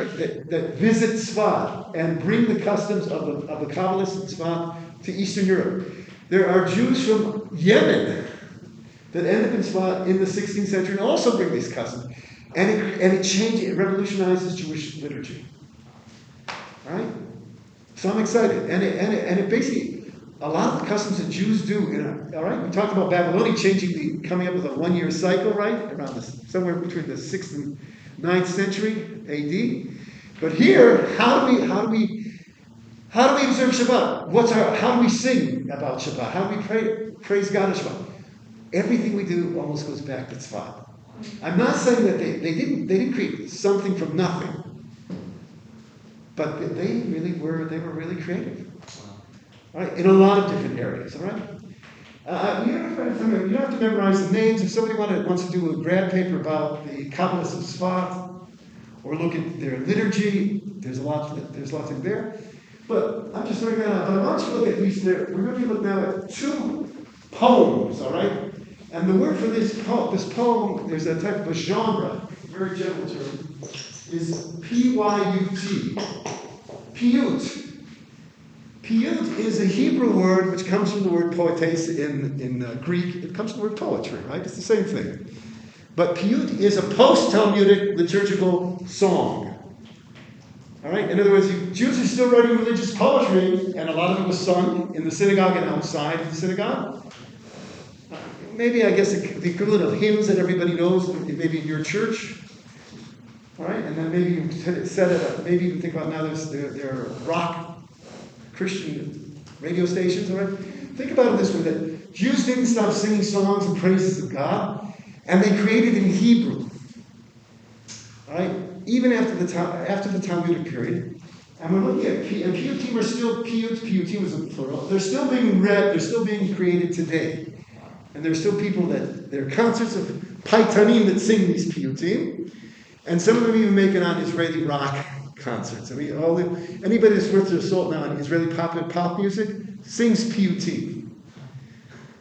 that visit Sfat and bring the customs of the Kabbalists in Sfat to Eastern Europe. There are Jews from Yemen that end up in Sfat in the 16th century and also bring these customs. And it revolutionizes Jewish liturgy. All right? So I'm excited. And it basically, a lot of the customs that Jews do, all right? We talked about Babylonian coming up with a 1-year cycle, right? Around somewhere between the 6th and 9th century AD. But here, how do we observe Shabbat? How do we sing about Shabbat? How do we praise God at Shabbat? Everything we do almost goes back to Tzfat. I'm not saying that they didn't create something from nothing, but they were really creative. All right, in a lot of different areas. All right. You don't have to memorize the names. If somebody wants to do a grad paper about the Kabbalists of Sfat, or look at their liturgy, there's lots in there. But I'm just throwing that out. But I want you to look at these. We're going to look now at 2 poems. All right. And the word for this poem, there's a type of a genre, very general term, is P-Y-U-T. Piyut. Piyut is a Hebrew word which comes from the word poetes in Greek. It comes from the word poetry, right? It's the same thing. But Piyut is a post-Talmudic liturgical song. All right? In other words, Jews are still writing religious poetry, and a lot of it was sung in the synagogue and outside of the synagogue. Maybe, I guess, the equivalent of hymns that everybody knows, maybe in your church. All right? And then maybe you set it up. Maybe you think about now there are rock Christian radio stations. All right? Think about it this way, that Jews didn't stop singing songs and praises of God, and they created in Hebrew. All right? Even after the Talmudic period. And we're looking at Piyutim are still Piyutim was a plural. They're still being read, they're still being created today. And there's still people there are concerts of Paitanim that sing these Piyutim. And some of them even make it on Israeli rock concerts. I mean, anybody that's worth their salt now in Israeli pop music sings Piyutim.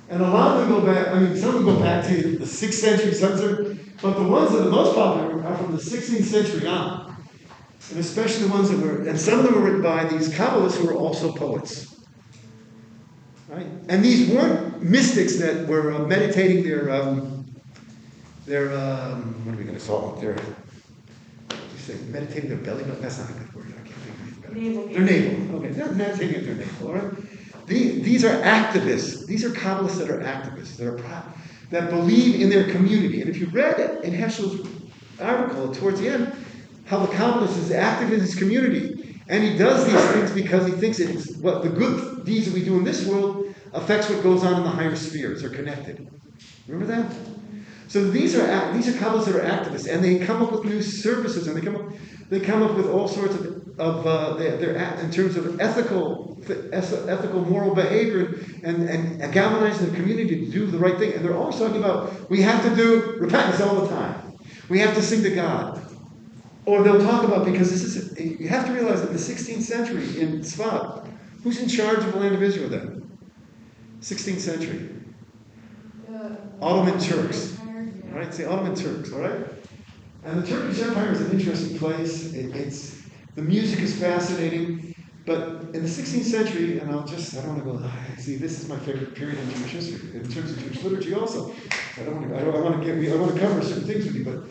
And a lot of them go back, some of them go back to the 6th century, but the ones that are most popular are from the 16th century on. And especially the ones and some of them were written by these Kabbalists who were also poets. Right? And these weren't mystics that were meditating their what are we going to call it? say, meditating their belly button. That's not a good word. I can't think of it. Navel Their navel. Okay, they're meditating at their navel. All right. These are activists. These are Kabbalists that are activists. That believe in their community. And if you read it in Heschel's article towards the end, how the Kabbalist is active in his community. And he does these things because he thinks it's what the good deeds that we do in this world affects what goes on in the higher spheres. They're connected. Remember that? So these are Kabbalists that are activists, and they come up with new services, and they come up with all sorts of they're in terms of ethical moral behavior and galvanizing the community to do the right thing. And they're always talking about we have to do repentance all the time. We have to sing to God. Or they'll talk about, because you have to realize that in the 16th century in Tzfat, who's in charge of the land of Israel then? 16th century. Ottoman Turks. All right, say Ottoman Turks, all right? And the Turkish Empire is an interesting place. The music is fascinating. But in the 16th century, and I don't want to go, see, this is my favorite period in Jewish history, in terms of Jewish liturgy also. I want to cover certain things with you, but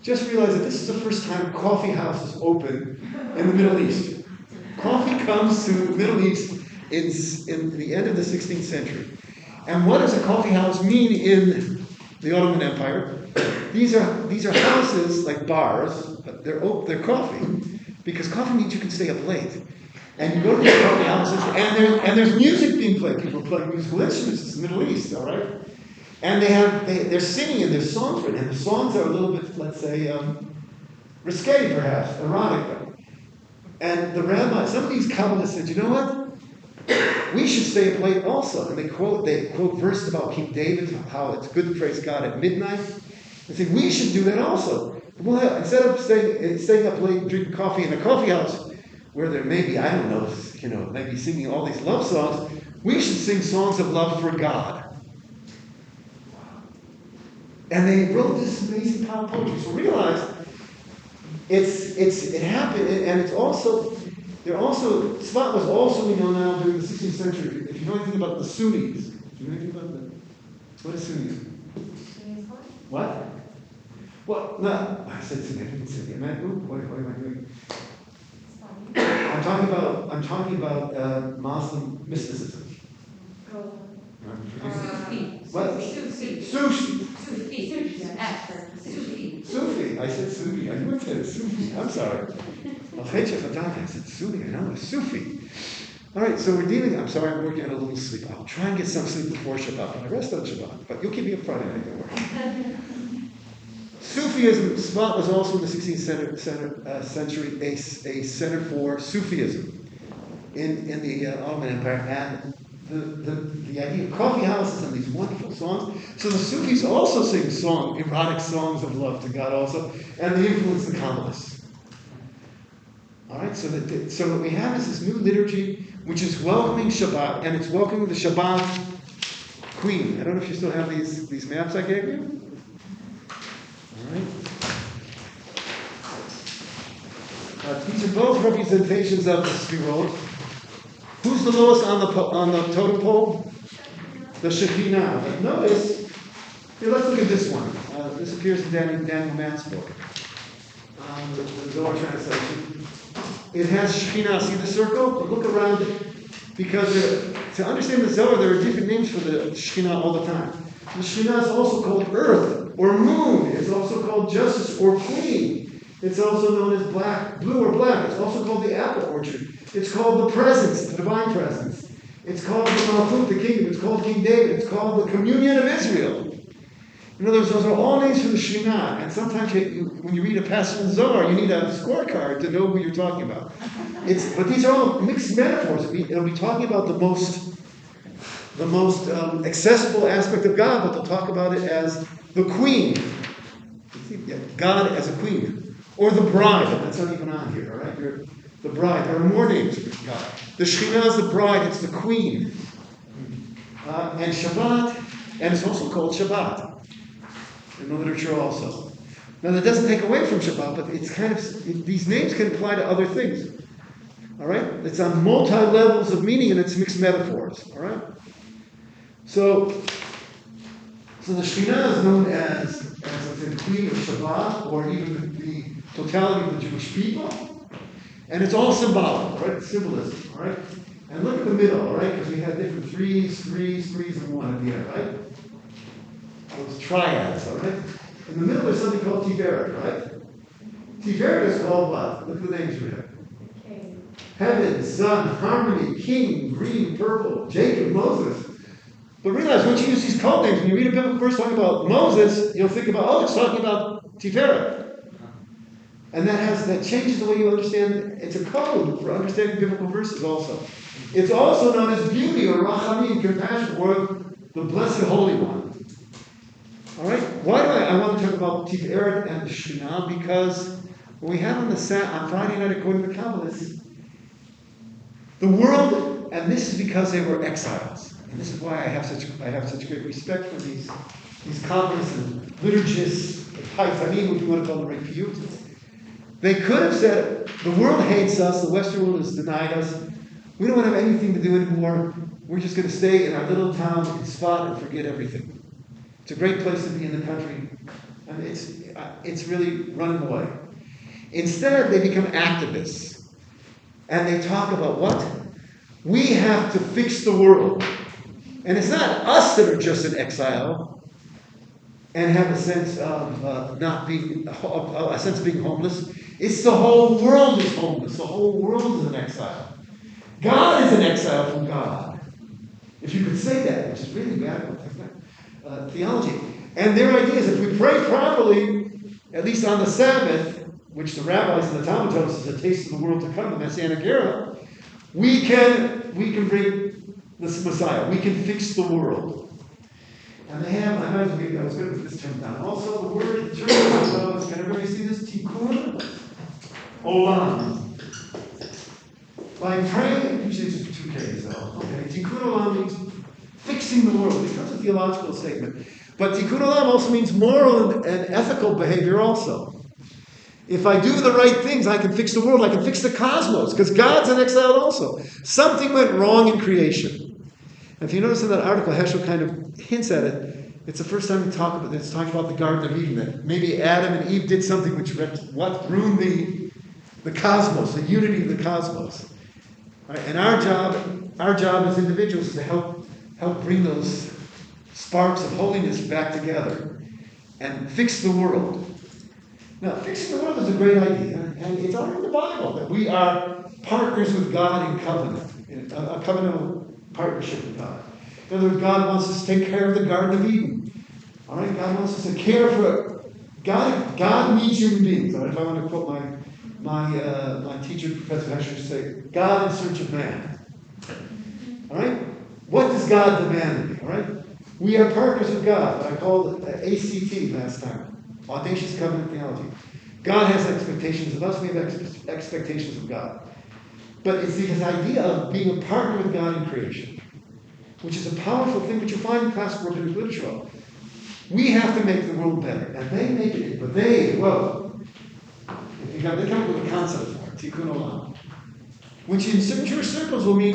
just realize that this is the first time coffee houses open in the Middle East. Coffee comes to the Middle East in the end of the 16th century. And what does a coffee house mean in the Ottoman Empire? These are houses like bars, but they're coffee, because coffee means you can stay up late. And you go to these coffee houses, and there's music being played. People are playing musical instruments. It's the Middle East, all right? And they're singing, and there's songs written, and the songs are a little bit, let's say, risque, perhaps, erotic. And the rabbi, some of these Kabbalists said, you know what? We should stay up late also. And they quote verses about King David, how it's good to praise God at midnight. They say, we should do that also. Well, instead of staying up late and drinking coffee in a coffee house, where there may be, maybe singing all these love songs, we should sing songs of love for God. And they wrote this amazing pile of poetry. So realize it happened, and it's also, Tzfat was also, we know now, during the 16th century. If you know anything about the Sunnis, what is Sunnism? What? Well, no, I said Sunni, I didn't say it. What am I doing? I'm talking about Muslim mysticism. What? Sufi. I said Sufi. I knew it said Sufi. I'm sorry. I said Sufi. I know it's Sufi. All right, so we're dealing. I'm sorry, I'm working on a little sleep. I'll try and get some sleep before Shabbat, and I rest on Shabbat. But you'll keep me up Friday night, don't worry. Sufism, Tzfat was also in the 16th century a center for Sufism in the Ottoman Empire, and the idea of coffee houses and these wonderful songs. So the Sufis also sing erotic songs of love to God also, and they influence the Kabbalists. All right, so what we have is this new liturgy which is welcoming Shabbat, and it's welcoming the Shabbat queen. I don't know if you still have these maps I gave you. All right. These are both representations of the Sfirot. Who's the lowest on the totem pole? The Shekhinah. But notice, here, let's look at this one. This appears in Daniel Mann's book, the Zohar translation. It has Shekhinah. See the circle? But look around it. Because to understand the Zohar, there are different names for the Shekhinah all the time. The Shekhinah is also called earth or moon. It's also called justice or queen. It's also known as blue or black. It's also called the apple orchard. It's called the presence, the divine presence. It's called the Malchut, the kingdom. It's called King David. It's called the communion of Israel. In other words, those are all names for the Shekhinah. And sometimes when you read a passage in the Zohar, you need a scorecard to know who you're talking about. But these are all mixed metaphors. It'll be talking about the most accessible aspect of God, but they'll talk about it as the queen. God as a queen. Or the bride. That's not even on here, all right? The bride. There are more names for God. The Shekhinah is the bride. It's the queen. And Shabbat, and it's also called Shabbat in the literature also. Now that doesn't take away from Shabbat, but it's kind of, these names can apply to other things. All right? It's on multi-levels of meaning, and it's mixed metaphors. All right? So the Shekhinah is known as the queen of Shabbat, or even totality of the Jewish people. And it's all symbolic, all right? Symbolism, all right? And look at the middle, all right? Because we had different threes, and one at the end, right? Those triads, all right? In the middle, there's something called Tiferet, right? Tiferet is called what? Look at the names we have. Heaven, sun, harmony, king, green, purple, Jacob, Moses. But realize, once you use these code names, when you read a biblical verse talking about Moses, you'll think about, oh, it's talking about Tiferet. And that changes the way you understand. It's a code for understanding biblical verses also. It's also known as beauty, or rachamim, compassion, or the blessed Holy One. All right? Why do I want to talk about Tiferet and the Shekhinah? Because what we have on Friday night, according to the Kabbalists, the world, and this is because they were exiles, and this is why I have such great respect for these Kabbalists and liturgists, Haifanim, if you want to call them right piyut. They could have said, the world hates us, the Western world has denied us, we don't want to have anything to do anymore, we're just going to stay in our little town in Spot and forget everything. It's a great place to be in the country, and it's really running away. Instead, they become activists, and they talk about what? We have to fix the world. And it's not us that are just in exile and have a sense of being homeless. It's the whole world is homeless. The whole world is in exile. God is in exile from God. If you could say that, which is really radical theology. And their idea is if we pray properly, at least on the Sabbath, which the rabbis and the Talmud tell us is a taste of the world to come, the Messianic era, we can bring this Messiah. We can fix the world. And they have, I was going to put this term down. Also, the word in terms can everybody see this? Tikkun Olam. By praying, usually it's just 2 Ks though. Okay, Tikkun Olam means fixing the world. It becomes a theological statement. But Tikkun Olam also means moral and ethical behavior also. If I do the right things, I can fix the world. I can fix the cosmos, because God's in exile also. Something went wrong in creation. And if you notice in that article, Heschel kind of hints at it. It's the first time we talk about this. It's talking about the Garden of Eden, that maybe Adam and Eve did something which ruined the cosmos, the unity of the cosmos. Right? And our job as individuals is to help bring those sparks of holiness back together and fix the world. Now, fixing the world is a great idea, and it's already in the Bible that we are partners with God in covenant, in a covenantal partnership with God. In other words, God wants us to take care of the Garden of Eden. All right, God wants us to care for God needs human beings. All right, if I want to quote my teacher, Professor Heschel, say, God in search of man. All right, what does God demand of me? All right, we are partners with God. I called it ACT last time. Audacious Covenant Theology. God has expectations of us, we have expectations of God. But it's this idea of being a partner with God in creation, which is a powerful thing which you find in classical rabbinic literature. We have to make the world better. And they make it, but they come up with a concept for it, Tikkun Olam, which in certain Jewish circles will mean,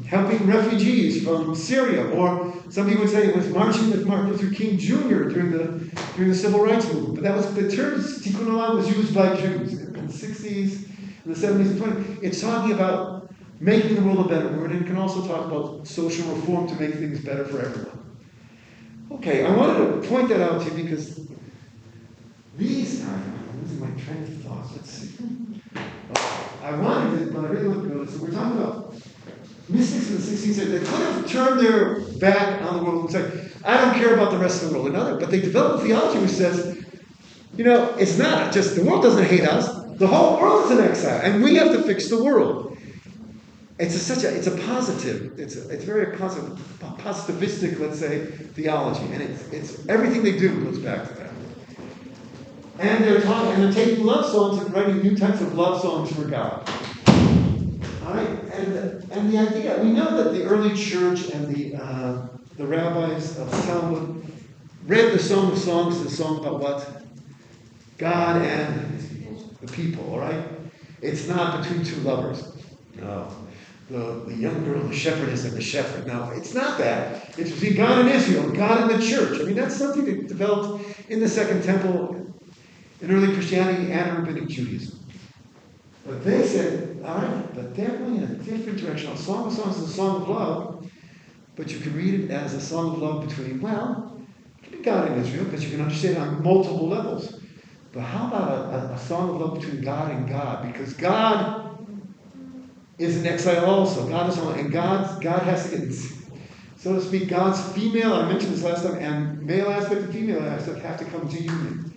helping refugees from Syria, or some people would say it was marching with Martin Luther King Jr. during the Civil Rights Movement. But that was the term Tikkun Olam was used by Jews in the 60s, in the 70s, and 20s. It's talking about making the world a better world, and it can also talk about social reform to make things better for everyone. Okay, I wanted to point that out to you because I'm losing my train of thought. Let's see. I wanted to, but I really want to go. So we're talking about mystics in the 16th century. They could have turned their back on the world and said, I don't care about the rest of the world. But they developed a theology which says, it's not just, the world doesn't hate us. The whole world is in exile, and we have to fix the world. It's a positive, it's very positive, positivistic, let's say, theology. And it's everything they do goes back to that. And they're taking love songs and writing new types of love songs for God. All right, and the idea, we know that the early church and the rabbis of the Talmud read the Song of Songs, the song about what? God and the people, all right? It's not between two lovers. No. The young girl, the shepherdess, and the shepherd. No, it's not that. It's between God and Israel, God and the church. I mean, that's something that developed in the Second Temple, in early Christianity and Rabbinic Judaism. But they said, all right, but they're going in a different direction. A Song of Songs is a song of love, but you can read it as a song of love between, well, it can be God and Israel, because you can understand it on multiple levels. But how about a song of love between God and God? Because God is in exile also. God is on, and God has to get, so to speak, God's female, I mentioned this last time, and male aspect and female aspect have to come to union.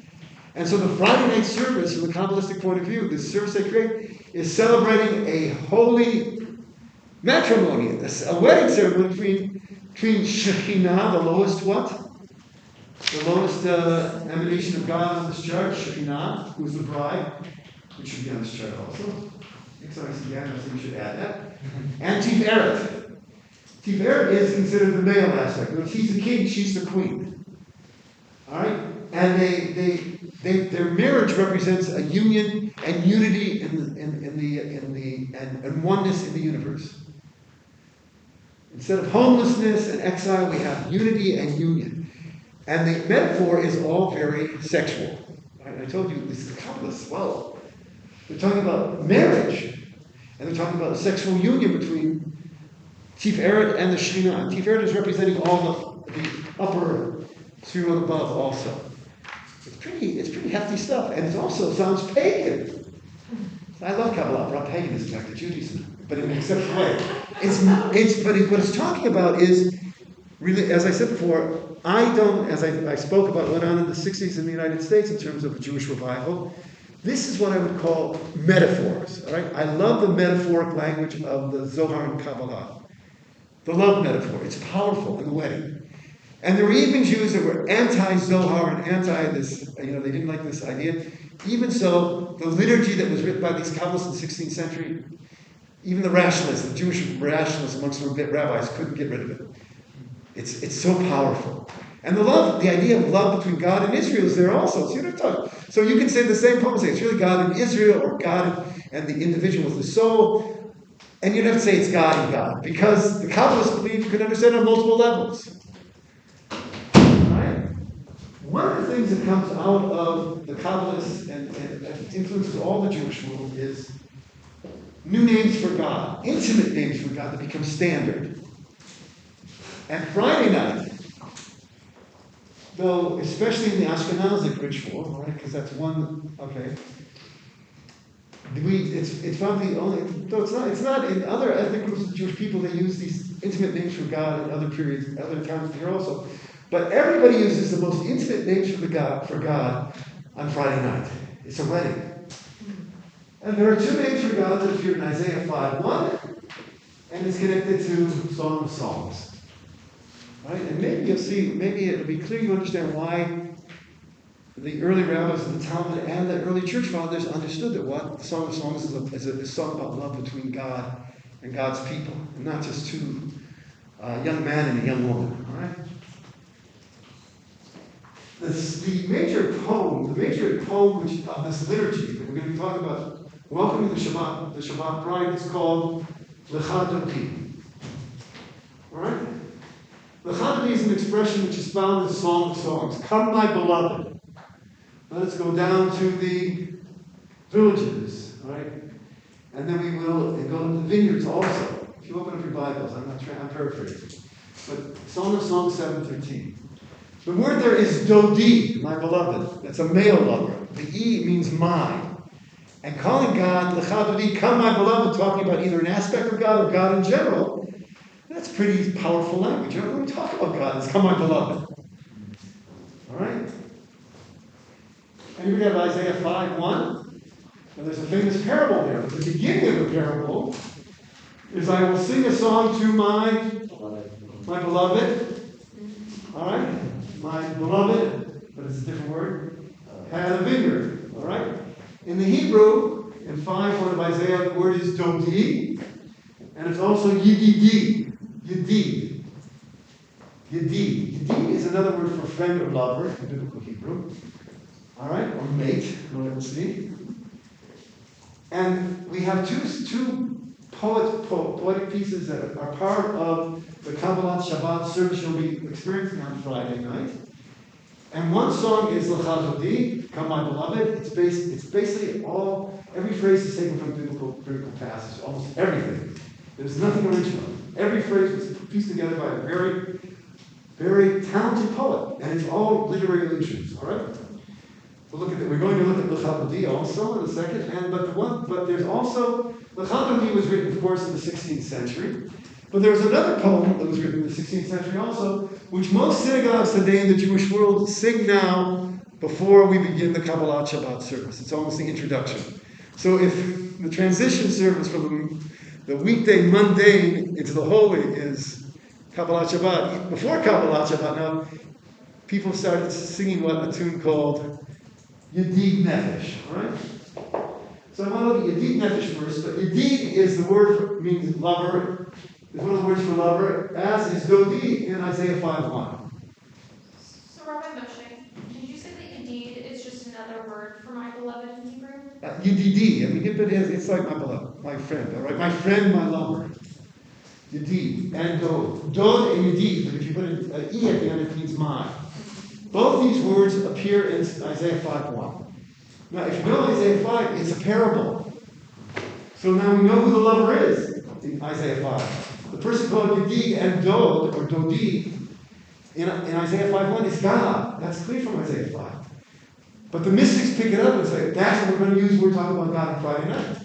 And so the Friday night service, from the Kabbalistic point of view, the service they create, is celebrating a holy matrimony, a wedding ceremony between Shekhinah, the lowest what? The lowest emanation of God on this chart, Shekhinah, who is the bride, which should be on this chart also. I think we should add that. And Tiferet. Tiferet is considered the male aspect. He's the king, she's the queen. All right? And their marriage represents a union and unity and oneness in the universe. Instead of homelessness and exile, we have unity and union. And the metaphor is all very sexual. Right? I told you this is Kabbalist. Well, they're talking about marriage, and they're talking about a sexual union between Tiferet and the Shekhinah. Tiferet is representing all the upper sphere above also. It's pretty hefty stuff, and it also sounds pagan. I love Kabbalah. I brought paganism back to Judaism, but in an exceptional way. What it's talking about is really, as I said before, I spoke about what went on in the 60s in the United States in terms of a Jewish revival. This is what I would call metaphors. All right, I love the metaphoric language of the Zohar and Kabbalah. The love metaphor. It's powerful in the wedding. And there were even Jews that were anti-Zohar and anti this, they didn't like this idea. Even so, the liturgy that was written by these Kabbalists in the 16th century, even the rationalists, the Jewish rationalists amongst the rabbis couldn't get rid of it. It's so powerful. And the idea of love between God and Israel is there also. So you can say the same poem, say it's really God and Israel, or God and the individual with the soul. And you don't have to say it's God and God, because the Kabbalists believe you can understand on multiple levels. One of the things that comes out of the Kabbalists and influences all the Jewish world is new names for God, intimate names for God that become standard. And Friday night, though, especially in the Ashkenazic ritual, right, because that's one, okay, it's probably the only, though it's not in other ethnic groups of Jewish people, they use these intimate names for God at other periods, other times here also. But everybody uses the most intimate names for God on Friday night. It's a wedding. And there are two names for God that appear in Isaiah 5:1, and it's connected to Song of Songs. Right? And maybe you'll see, maybe it'll be clear you understand why the early rabbis of the Talmud and the early church fathers understood that what the Song of Songs is a song about love between God and God's people, and not just two young man and a young woman. All right? The major poem of this liturgy that we're going to be talking about, welcoming the Shabbat bride, is called Lecha Dodi. All right? Lecha Dodi is an expression which is found in Song of Songs. Come, my beloved. Let us go down to the villages, all right? And then we will go to the vineyards also. If you open up your Bibles, I'm paraphrasing. But Song of Songs 7:13. The word there is Dodi, my beloved. That's a male lover. The E means mine. And calling God, Lecha Dodi, come my beloved, talking about either an aspect of God or God in general, that's pretty powerful language. You know, when we talk about God, it's come my beloved. All right? And here we have Isaiah 5:1. And there's a famous parable there. At the beginning of the parable is, I will sing a song to my beloved. All right? My beloved, but it's a different word, had a vineyard. All right? In the Hebrew, in 5:1 of Isaiah, the word is Dodi, and it's also Yedidi. Yedid. Yedid. Yedid is another word for friend or lover in biblical Hebrew. All right? Or mate, we'll see. And we have two poetic pieces that are part of the Kabbalat Shabbat service you'll be experiencing on Friday night. And one song is L'cha Dodi, Come My Beloved. It's basically every phrase is taken from biblical passages, almost everything. There's nothing original. Every phrase was pieced together by a very, very talented poet, and it's all literary allusions, all right? So we're going to look at L'cha Dodi also in a second, but there's also, L'cha Dodi was written, of course, in the 16th century. But there was another poem that was written in the 16th century also, which most synagogues today in the Jewish world sing now before we begin the Kabbalat Shabbat service. It's almost the introduction. So if the transition service from the weekday mundane into the holy is Kabbalat Shabbat, before Kabbalat Shabbat now, people started singing a tune called Yedid Nefesh, all right? So I want to look at Yedid Nefesh first, but Yedid is the word means lover. It's one of the words for lover, as is Dodi in Isaiah 5:1. So Rabbi Moshe, did you say that Yedid is just another word for my beloved in Hebrew? Yedidi, I mean, it's like my beloved, my friend, all right? My friend, my lover. Yedid and Dod. Dod and Yedid, but if you put an E at the end, it means my. Both these words appear in Isaiah 5:1. Now, if you know Isaiah 5, it's a parable. So now we know who the lover is in Isaiah 5. The person called Yedid and Dod, or Dodi, in Isaiah 5:1 is God. That's clear from Isaiah 5. But the mystics pick it up and say, that's what we're going to use when we're talking about God on Friday night.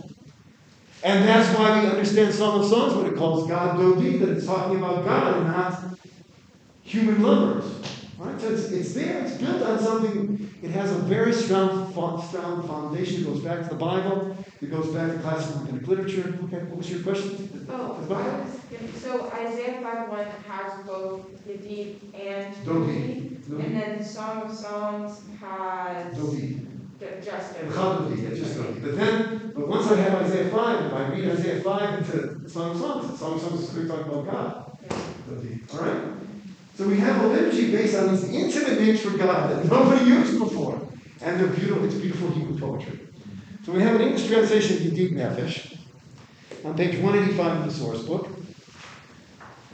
And that's why we understand Song of Songs when it calls God Dodi, that it's talking about God and not human lovers. Right? So it's there, it's built on something, it has a very strong foundation. It goes back to the Bible, it goes back to classical rabbinic literature. Okay, what was your question? So Isaiah 5:1 has both Yedid and Dodi. and then Song of Songs has Dodi. Just Dodi. But once I have Isaiah 5, if I read Isaiah 5 into Song of Songs is clearly talking about God. Dodi. All right? So we have a liturgy based on these intimate names for God that nobody used before. And they're beautiful, it's beautiful Hebrew poetry. So we have an English translation of Yedid Nefesh on page 185 of the source book.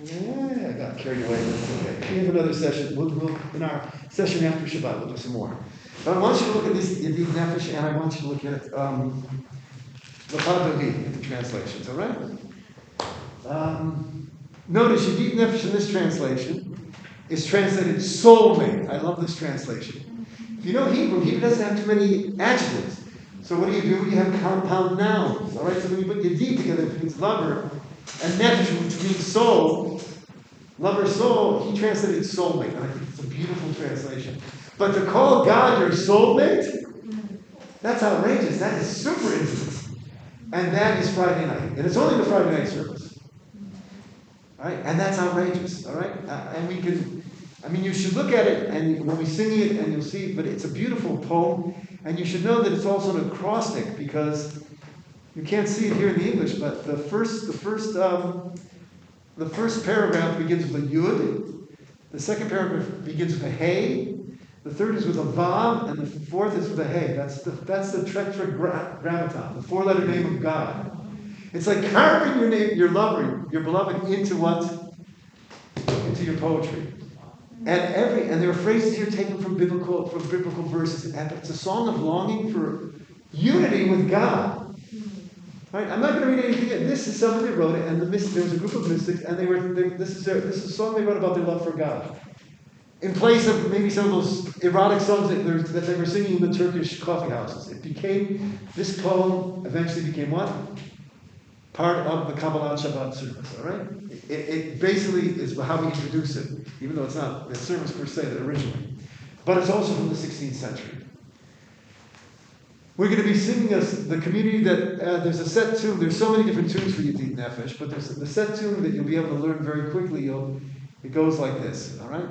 Yeah, I got carried away. That's okay. We have another session. We'll in our session after Shabbat, we'll do some more. But I want you to look at this Yedid Nefesh, and I want you to look at L'cha Dodi in the translations, all right? Notice Yedid Nefesh in this translation is translated soulmate. I love this translation. If you know Hebrew doesn't have too many adjectives. So what do? You have compound nouns. All right. So when you put Yedid together, it means lover, and Nefesh, which means soul, lover, soul. He translated soulmate, and I think it's a beautiful translation. But to call God your soulmate, that's outrageous. That is super intimate, and that is Friday night, and it's only the Friday night service. All right, and that's outrageous. All right, and we can. I mean, you should look at it, and when we sing it, and you'll see. But it's a beautiful poem, and you should know that it's also an acrostic because you can't see it here in the English. But the first paragraph begins with a yud. The second paragraph begins with a hey. The third is with a vav, and the fourth is with a hey. That's the tetragrammaton, the four-letter name of God. It's like carving your name, your lover, your beloved, into your poetry. And there are phrases here taken from biblical verses. And it's a song of longing for unity with God. Right? I'm not going to read anything. This is someone that wrote it, and there was a group of mystics, and this is a song they wrote about their love for God. In place of maybe some of those erotic songs that they were singing in the Turkish coffee houses. This poem eventually became what? Part of the Kabbalat Shabbat service, all right? It basically is how we introduce it, even though it's not the service per se that originally. But it's also from the 16th century. We're going to be singing the community that there's a set tune. There's so many different tunes for Yedid Nefesh, but there's the set tune that you'll be able to learn very quickly. It goes like this, all right?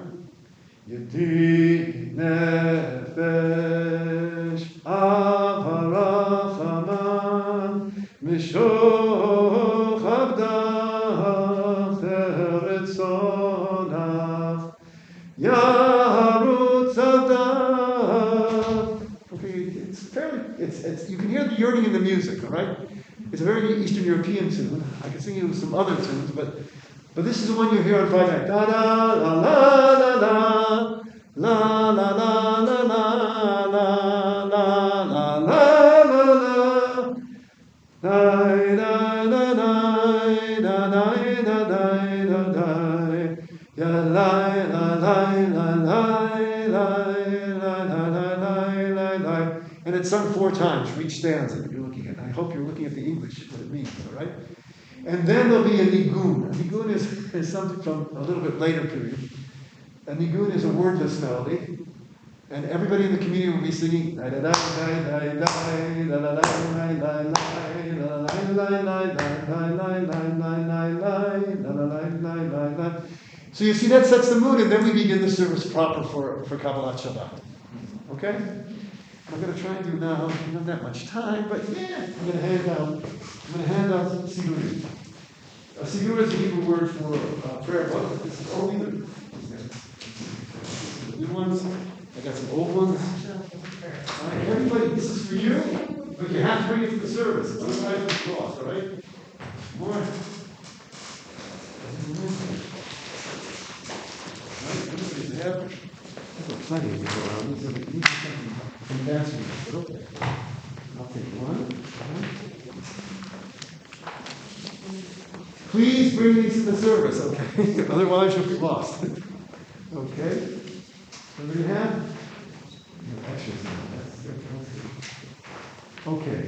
Yedid Nefesh Avarachaman Mishoch Abdach Teretzonach Yarutz Adach. Okay, it's you can hear the yearning in the music, all right? It's a very Eastern European tune. I can sing you some other tunes, but this is the one you hear on Friday night. Da da la la la la La la la la la la la la la la. Die, die, die, die, die, die, die, die. Ya lie, la lie, la lie, lie, la la la lie, lie, lie. And it's sung 4 times for each stanza that you're looking at. I hope you're looking at the English, what it means, all right? And then there'll be a nigun. A nigun is something from a little bit later period. A nigun is a wordless melody. And everybody in the community will be singing la la la la la la la la la la la. So you see that sets the mood, and then we begin the service proper for Kabbalat Shabbat. Okay? I'm going to try and do now. We don't have that much time, but yeah, I'm going to hand out Sigur. Sigur is a Hebrew word for prayer book. This is only the new ones. I got some old ones. All right, everybody, this is for you, but you have to bring it to the service. It's on the side of the cross, all right? More. All right, everybody's have. I've got plenty to go around. These are something from dancing. Okay. I'll take one. Please bring these to the service, okay? Otherwise, you'll be lost. Okay. Everybody have? No, actually, that's good. Okay.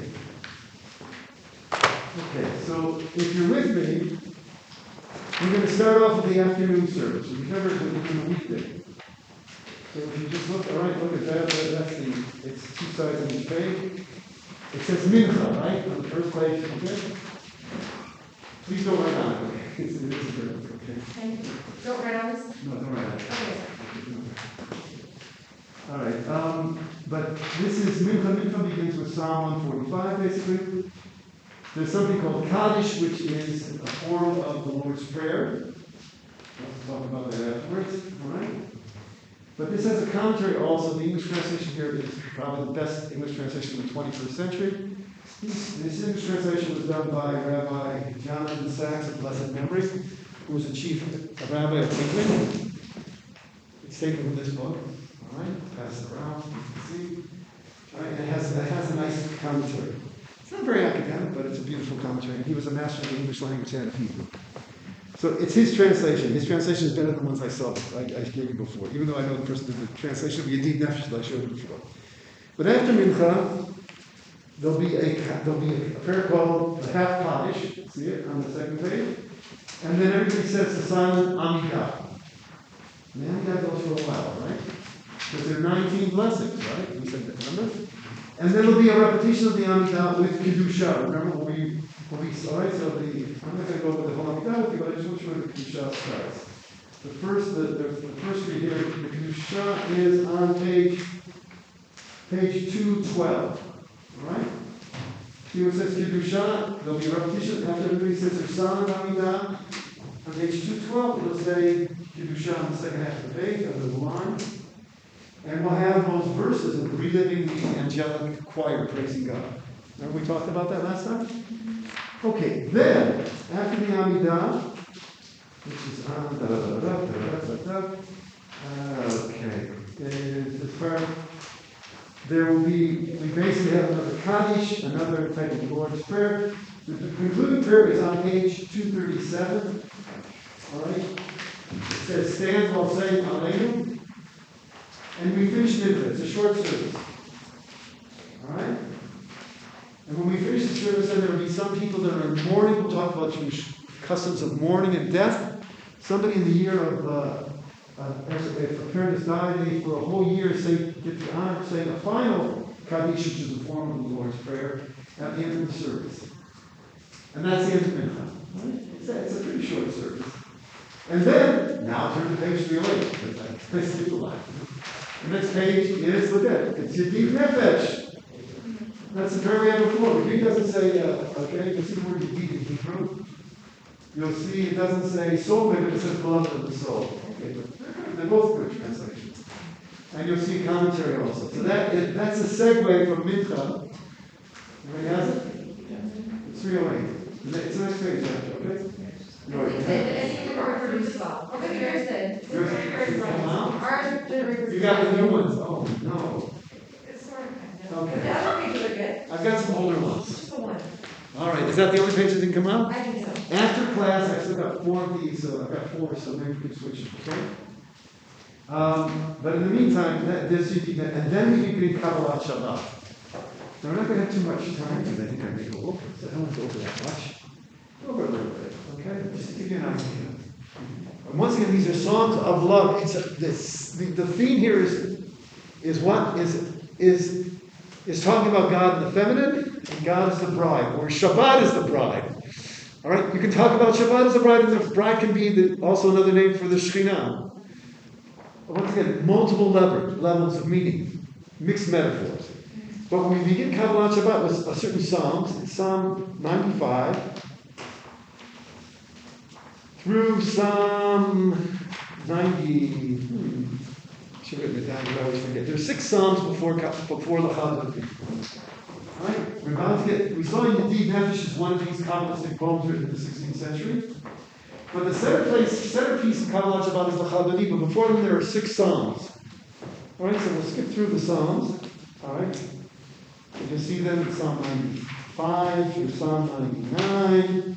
Okay, so if you're with me, we're going to start off with the afternoon service. Remember, it's a weekday. So if you just look, all right, look at that. It's 2 sides on each page. It says Mincha, right, on the first page. Okay? Please don't write on it. Okay? It's a verb, okay? Don't write on this? No, don't write on it. Okay. All right, but this is Mincha. Mincha begins with Psalm 145, basically. There's something called Kaddish, which is a form of the Lord's Prayer. We'll talk about that afterwards, all right? But this has a commentary also. The English translation here is probably the best English translation of the 21st century. This English translation was done by Rabbi Jonathan Sachs of blessed memory, who was a rabbi of England. It's taken from this book. All right, pass it around. You can see. All right, it has a nice commentary. It's not very academic, but it's a beautiful commentary. And he was a master of the English language and of Hebrew. So it's his translation. His translation is better than the ones I saw. I gave you before, even though I know the person did the translation of Yedid Nefesh that I showed you before. But after Mincha, there'll be a prayer called the Half Kaddish. See it on the second page. And then everybody says the silent Amidah. And the Amidah goes for a while, right? Because there are 19 blessings, right? We said that, remember? And then there'll be a repetition of the Amidah with Kedusha. Remember when we all right, so I'm not going to go over the whole Amidah with you, but I just want to show you where the Kedusha starts. The first read here, the Kedusha is on page 212. All right? See what it says Kedusha? There'll be a repetition after everybody says their Psalm Amidah. On page 212, it'll say Kedusha on the second half of the page, under the line. And we'll have those verses of reliving the angelic choir praising God. Remember we talked about that last time? Okay, then, after the Amidah, which is on okay, as far, there will be, we basically have another Kaddish, another type of Lord's Prayer. The concluding prayer is on page 237. All right? It says, stand while saying Aleinu. And we finish Mincha. It's a short service. All right? And when we finish the service, then there will be some people that are in mourning. We'll talk about Jewish customs of mourning and death. Somebody in the year of, if a parent has died, they for a whole year get the honor of saying a final Kaddish, which is a form of the Lord's Prayer, at the end of the service. And that's the end of Mincha. Right? It's a pretty short service. And then, now turn to page 308, because I skip a lot. The next page is, look at it, it's Yedid Nefesh. That's the prayer we had before. Yedid doesn't say, okay, you see the word Yedid in Hebrew. You'll see it doesn't say soulmate, but it says beloved of the soul. Okay, but they're both good translations. And you'll see a commentary also. So that's a segue from Mincha. Everybody has it? It's 308. It's the next page, okay? It's in the word for Yisrael. Okay, very good. Yours? You got the new ones? Oh, no. It's sort of kind of. Okay. The other pages are good, I've got some older ones. just the one. All right, is that the only page that didn't come out? I think so. After class, I still got 4 of these, so I've got 4, so maybe we could switch it, okay? But in the meantime, and then we can read Kabbalat Shabbat. Now, we're not going to have too much time, because I think I may go over, so I don't want to go over that much. Go over a little bit, okay? Just to give you an idea. And once again, these are songs of love. The theme here is what? Is talking about God in the feminine, and God is the bride, or Shabbat is the bride. All right, you can talk about Shabbat as the bride, and the bride can be also another name for the Shekhinah. Once again, multiple levels of meaning, mixed metaphors. But when we begin Kabbalat Shabbat with a certain Psalms, it's Psalm 95 through Psalm 90. I should have written it down, but I always forget. There's 6 Psalms before the Chag. All right, we saw in Yedid Nefesh is one of these Kabbalistic poems written in the 16th century. But the centerpiece of Kabbalat Shabbat is the Chag, but before them there are 6 Psalms. All right, so we'll skip through the Psalms. All right, you'll see them in Psalm 95 through Psalm 99.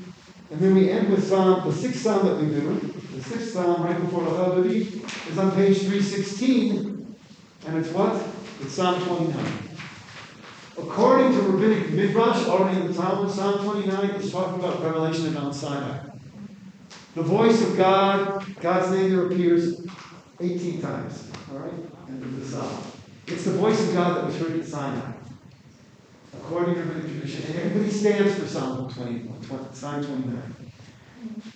And then we end with the 6th Psalm that we do. The 6th Psalm, right before the Chag, is on page 316. And it's what? It's Psalm 29. According to Rabbinic Midrash, already in the Talmud, Psalm 29 is talking about revelation at Mount Sinai. The voice of God, God's name there appears 18 times, all right, in the Psalm. It's the voice of God that was heard at Sinai, according to Rabbinic tradition. And everybody stands for Psalm 29.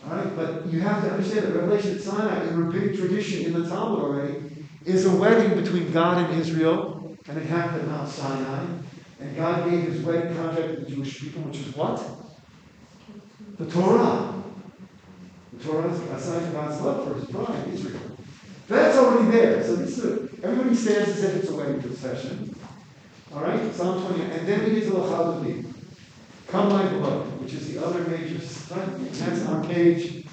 All right, but you have to understand that revelation at Sinai, in Rabbinic tradition, in the Talmud already, is a wedding between God and Israel, and it happened at Mount Sinai. And God gave his wedding contract to the Jewish people, which is what? The Torah. The Torah is a sign of God's love for his bride, Israel. That's already there. So everybody stands as if it's a wedding procession. All right? Psalm 20. And then we get to the Chag. Come my beloved, which is the other major sign. And that's on page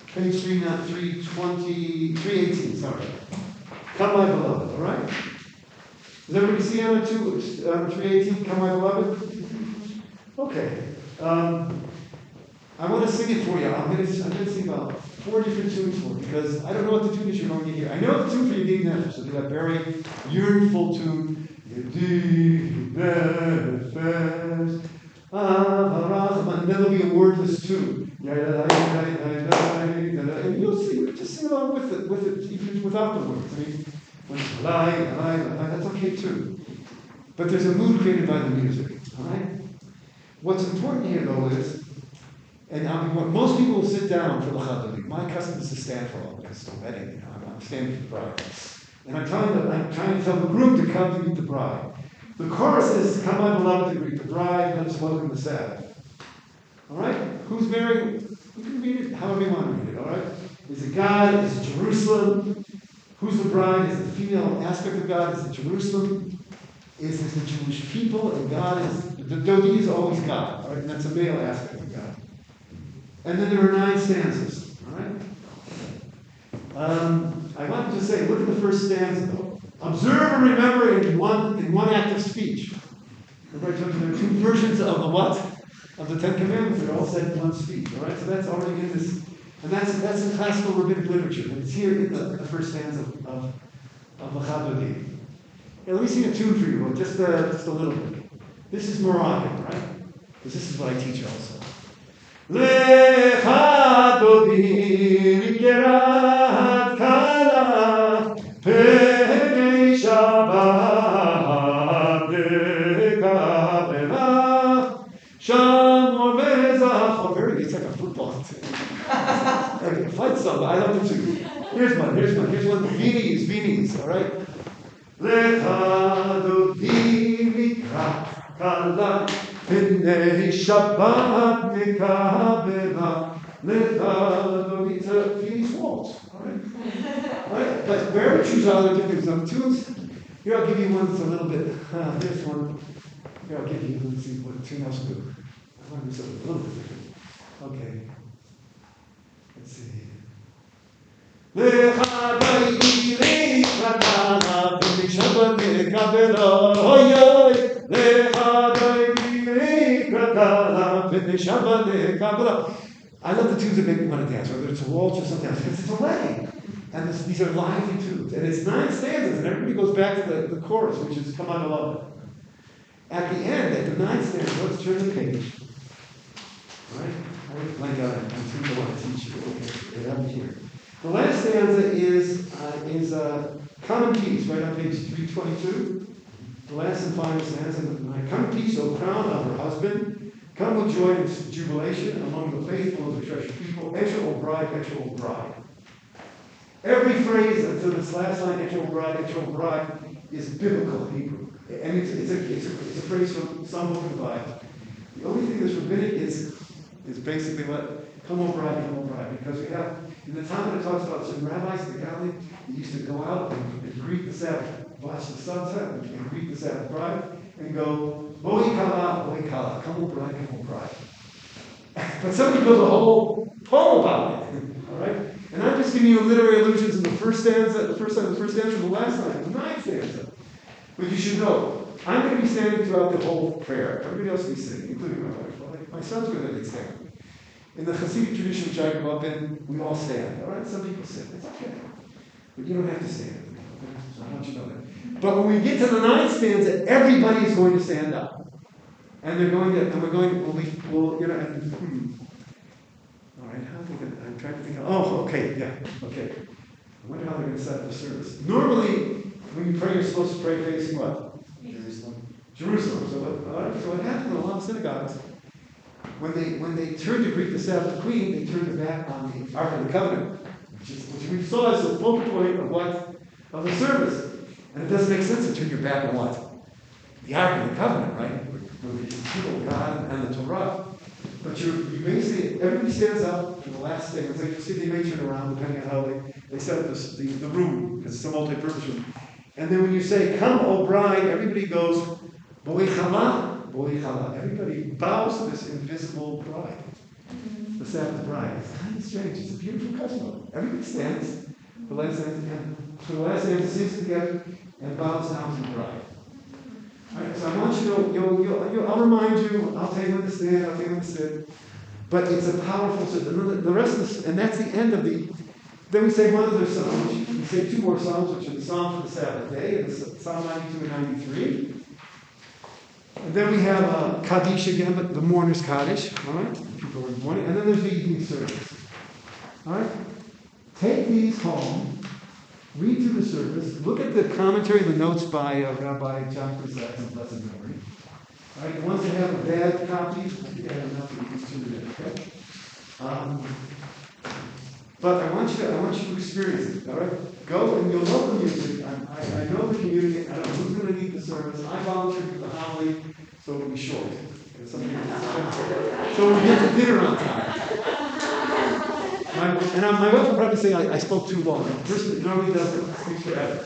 318, sorry. Come my beloved, all right? Does everybody see on 318, Come my beloved? Okay. I want to sing it for you. I'm going to sing about 4 different tunes for you, because I don't know what the tune is you're going to hear. I know the tune for Yedid Nefesh, so do that very yearnful tune. Yedid Nefesh, and then there'll be a wordless tune. And you'll see, just sing along with it, even without the words. I mean, when it's that's okay too. But there's a mood created by the music, all right? What's important here, though, is, and most people will sit down for the Chag. My custom is to stand for all because it's a wedding, I'm standing for the bride. And I'm trying to tell the groom to come to meet the bride. The chorus is, come my beloved to greet the bride, let us welcome the Sabbath. All right? Who's married? You can read it however you want to read it, all right? Is it God? Is it Jerusalem? Who's the bride? Is the female aspect of God? Is it Jerusalem? Is it the Jewish people? And God is, the Dodi is always God, all right? And that's a male aspect of God. And then there are 9 stanzas, all right? I wanted to say, look at the first stanza, though. Observe and remember in one act of speech. Remember I told you there are 2 versions of the what? Of the 10 Commandments. They're all said in one speech, all right? So that's already in this, and that's in classical rabbinic literature. And it's here in the first stanza of the Chag. Let me sing a tune for you, just a little bit. This is Moroccan, right? Because this is what I teach also. Lecha dodi gerat kala penei Shabbat dekabela shamor mezach. Very good. It's like a football team. Like a fight song. I love it too. Here's one. Here's one. Vinis. All right. Lecha dodi gerat kala. Penei Shabbat Mekabela Lecha. It's a Viennese waltz, all right? But wherever choose other different tunes, here I'll give you one that's a little bit. This one. Here I'll give you. Let's see what tune else will do. I want to do something a little bit different. Okay. Let's see. Lecha bayi lecha I love the tunes that make me want to dance, whether it's a waltz or something else, because it's a wedding. And these are lively tunes. And it's 9 stanzas, and everybody goes back to the chorus, which is Come On, Beloved. At the end, at the 9th stanza, let's turn the page. All right? I went blank out. I'm too want to teach you. Okay, get up here. The last stanza is Come in Peace, right on page 322. The last and final stanza. Come in peace, O crown of her husband. Come with joy and jubilation among the faithful of the treasured people. Enter, O bride, enter, O bride. Every phrase until this last line, enter, O bride, is biblical Hebrew. And it's a phrase from some book of the Bible. The only thing that's rabbinic is basically what? Come, O bride. Because we have, in the time when it talks about certain rabbis in the Galilee, they used to go out and greet the Sabbath, watch the sunset, and greet the Sabbath bride, and go, Boi kala, come, O bride. But somebody built a whole poem about it. All right? And I'm just giving you literary allusions in the first stanza, the first line, the last line, the 9th stanza. But you should know, I'm going to be standing throughout the whole prayer. Everybody else will be sitting, including my wife. Well, my son's going to be standing. In the Hasidic tradition which I grew up in, we all stand. All right? Some people sit. It's okay. But you don't have to stand. Okay? So I want you to know that. But when we get to the 9th stanza, everybody is going to stand up. And they're going to, and we're going to, we'll you know, and, all right, I'm trying to think of, okay. I wonder how they're going to set up the service. Normally, when you pray, you're supposed to pray facing what? Jerusalem. So what happens in a lot of synagogues, when they turn to greet the Sabbath Queen, they turn their back on the Ark of the Covenant, which we saw as the focal point of what? Of the service. And it doesn't make sense to turn your back on what? The Ark of the Covenant, right? Where the people of God and the Torah. But you basically, everybody stands up for the last thing. So you see they may turn around depending on how they set up the room, because it's a multi-purpose room. And then when you say, Come, O bride, everybody goes, Boi chala. Everybody bows to this invisible bride, the Sabbath bride. It's kind of strange. It's a beautiful custom. Everybody stands. The last stanza sings together and bows down to the bride. All right, so I want you to, I'll remind you, I'll tell you when to stand, I'll tell you when to sit. But it's a powerful system. The rest of this, and that's the end of the. Then we say one other psalm. We say 2 more psalms, which are the Psalm for the Sabbath day, and Psalm 92 and 93. And then we have Kaddish again, but the mourner's Kaddish. All right, people are mourning. And then there's the evening service. All right, take these home. Read through the service. Look at the commentary, the notes by Rabbi John Krizak in blessed memory. All right, the ones that have a bad copy, I think I have enough of these 2 minutes, okay? But I want you to experience it. All right, go and you'll love the music. I know the community. I don't know who's going to lead the service. I volunteered for the homily, so it'll be short. So we get to dinner on time. My wife will probably say I spoke too long. The person that normally does it speaks forever.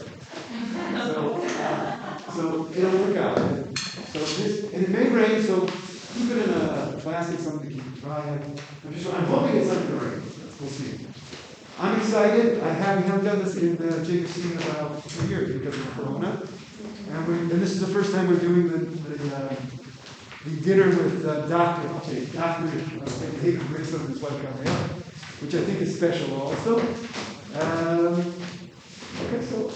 So it'll work out. And it may rain, so keep it in a plastic, something to keep it dry. I'm hoping it's not going to rain. We'll see. I'm excited. We haven't done this in Jacob's City in about 2 years because of Corona. And this is the first time we're doing the dinner with Dr. David Grixon and his wife Gabrielle, which I think is special also. Okay, so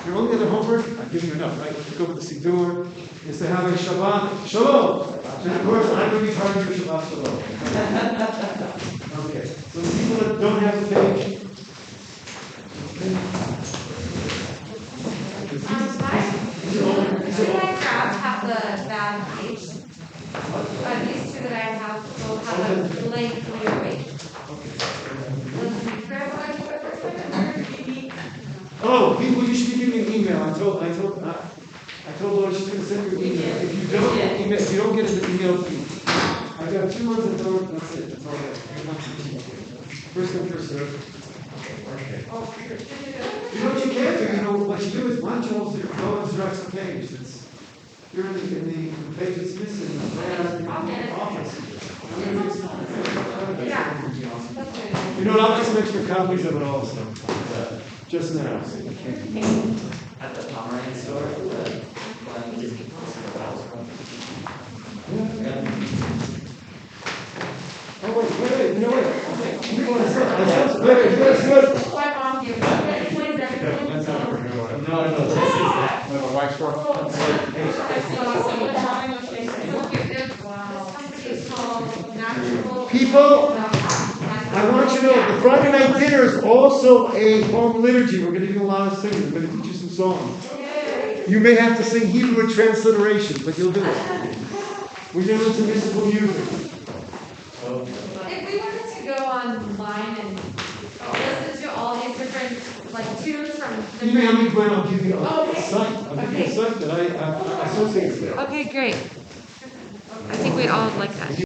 your only other homework, I'm giving you enough, right? To go with the Siddur, is to have a Shabbat Shalom. And of course, I'm going to be part of your Shabbat Shalom. Okay, so the people that don't have the page. My crabs have the bad page. These 2 that I have will have a blank clear page. Oh, people, you should be giving me an email. I told Laura she's going to send you an email. If you don't get an email, I've got 2 months of time. That's it. That's all I have. First come, first serve. Okay. You know what you can do? You know what you do is why don't you also go and direct the page. You're in the page that's missing. In the office. You know, I'll make some extra copies of it also. Just now. So you can't. At the Pomeranian store, the Oh, wait, you know what? Wait. My mom gave me, explains everything. No, this is that. With a wax straw? Wow. Somebody is called natural. People, I want you to know, the Friday night dinner is also a home liturgy. We're going to do a lot of singing. We're going to teach you some songs. You may have to sing Hebrew and transliteration, but you'll do it. We're going to listen to musical music. If we wanted to go online and listen to all these different, like, tunes from Email me, different. Gwen, I'll give you a Okay. site. I'll give you a site that I associate with. Okay, great. I think we all like that.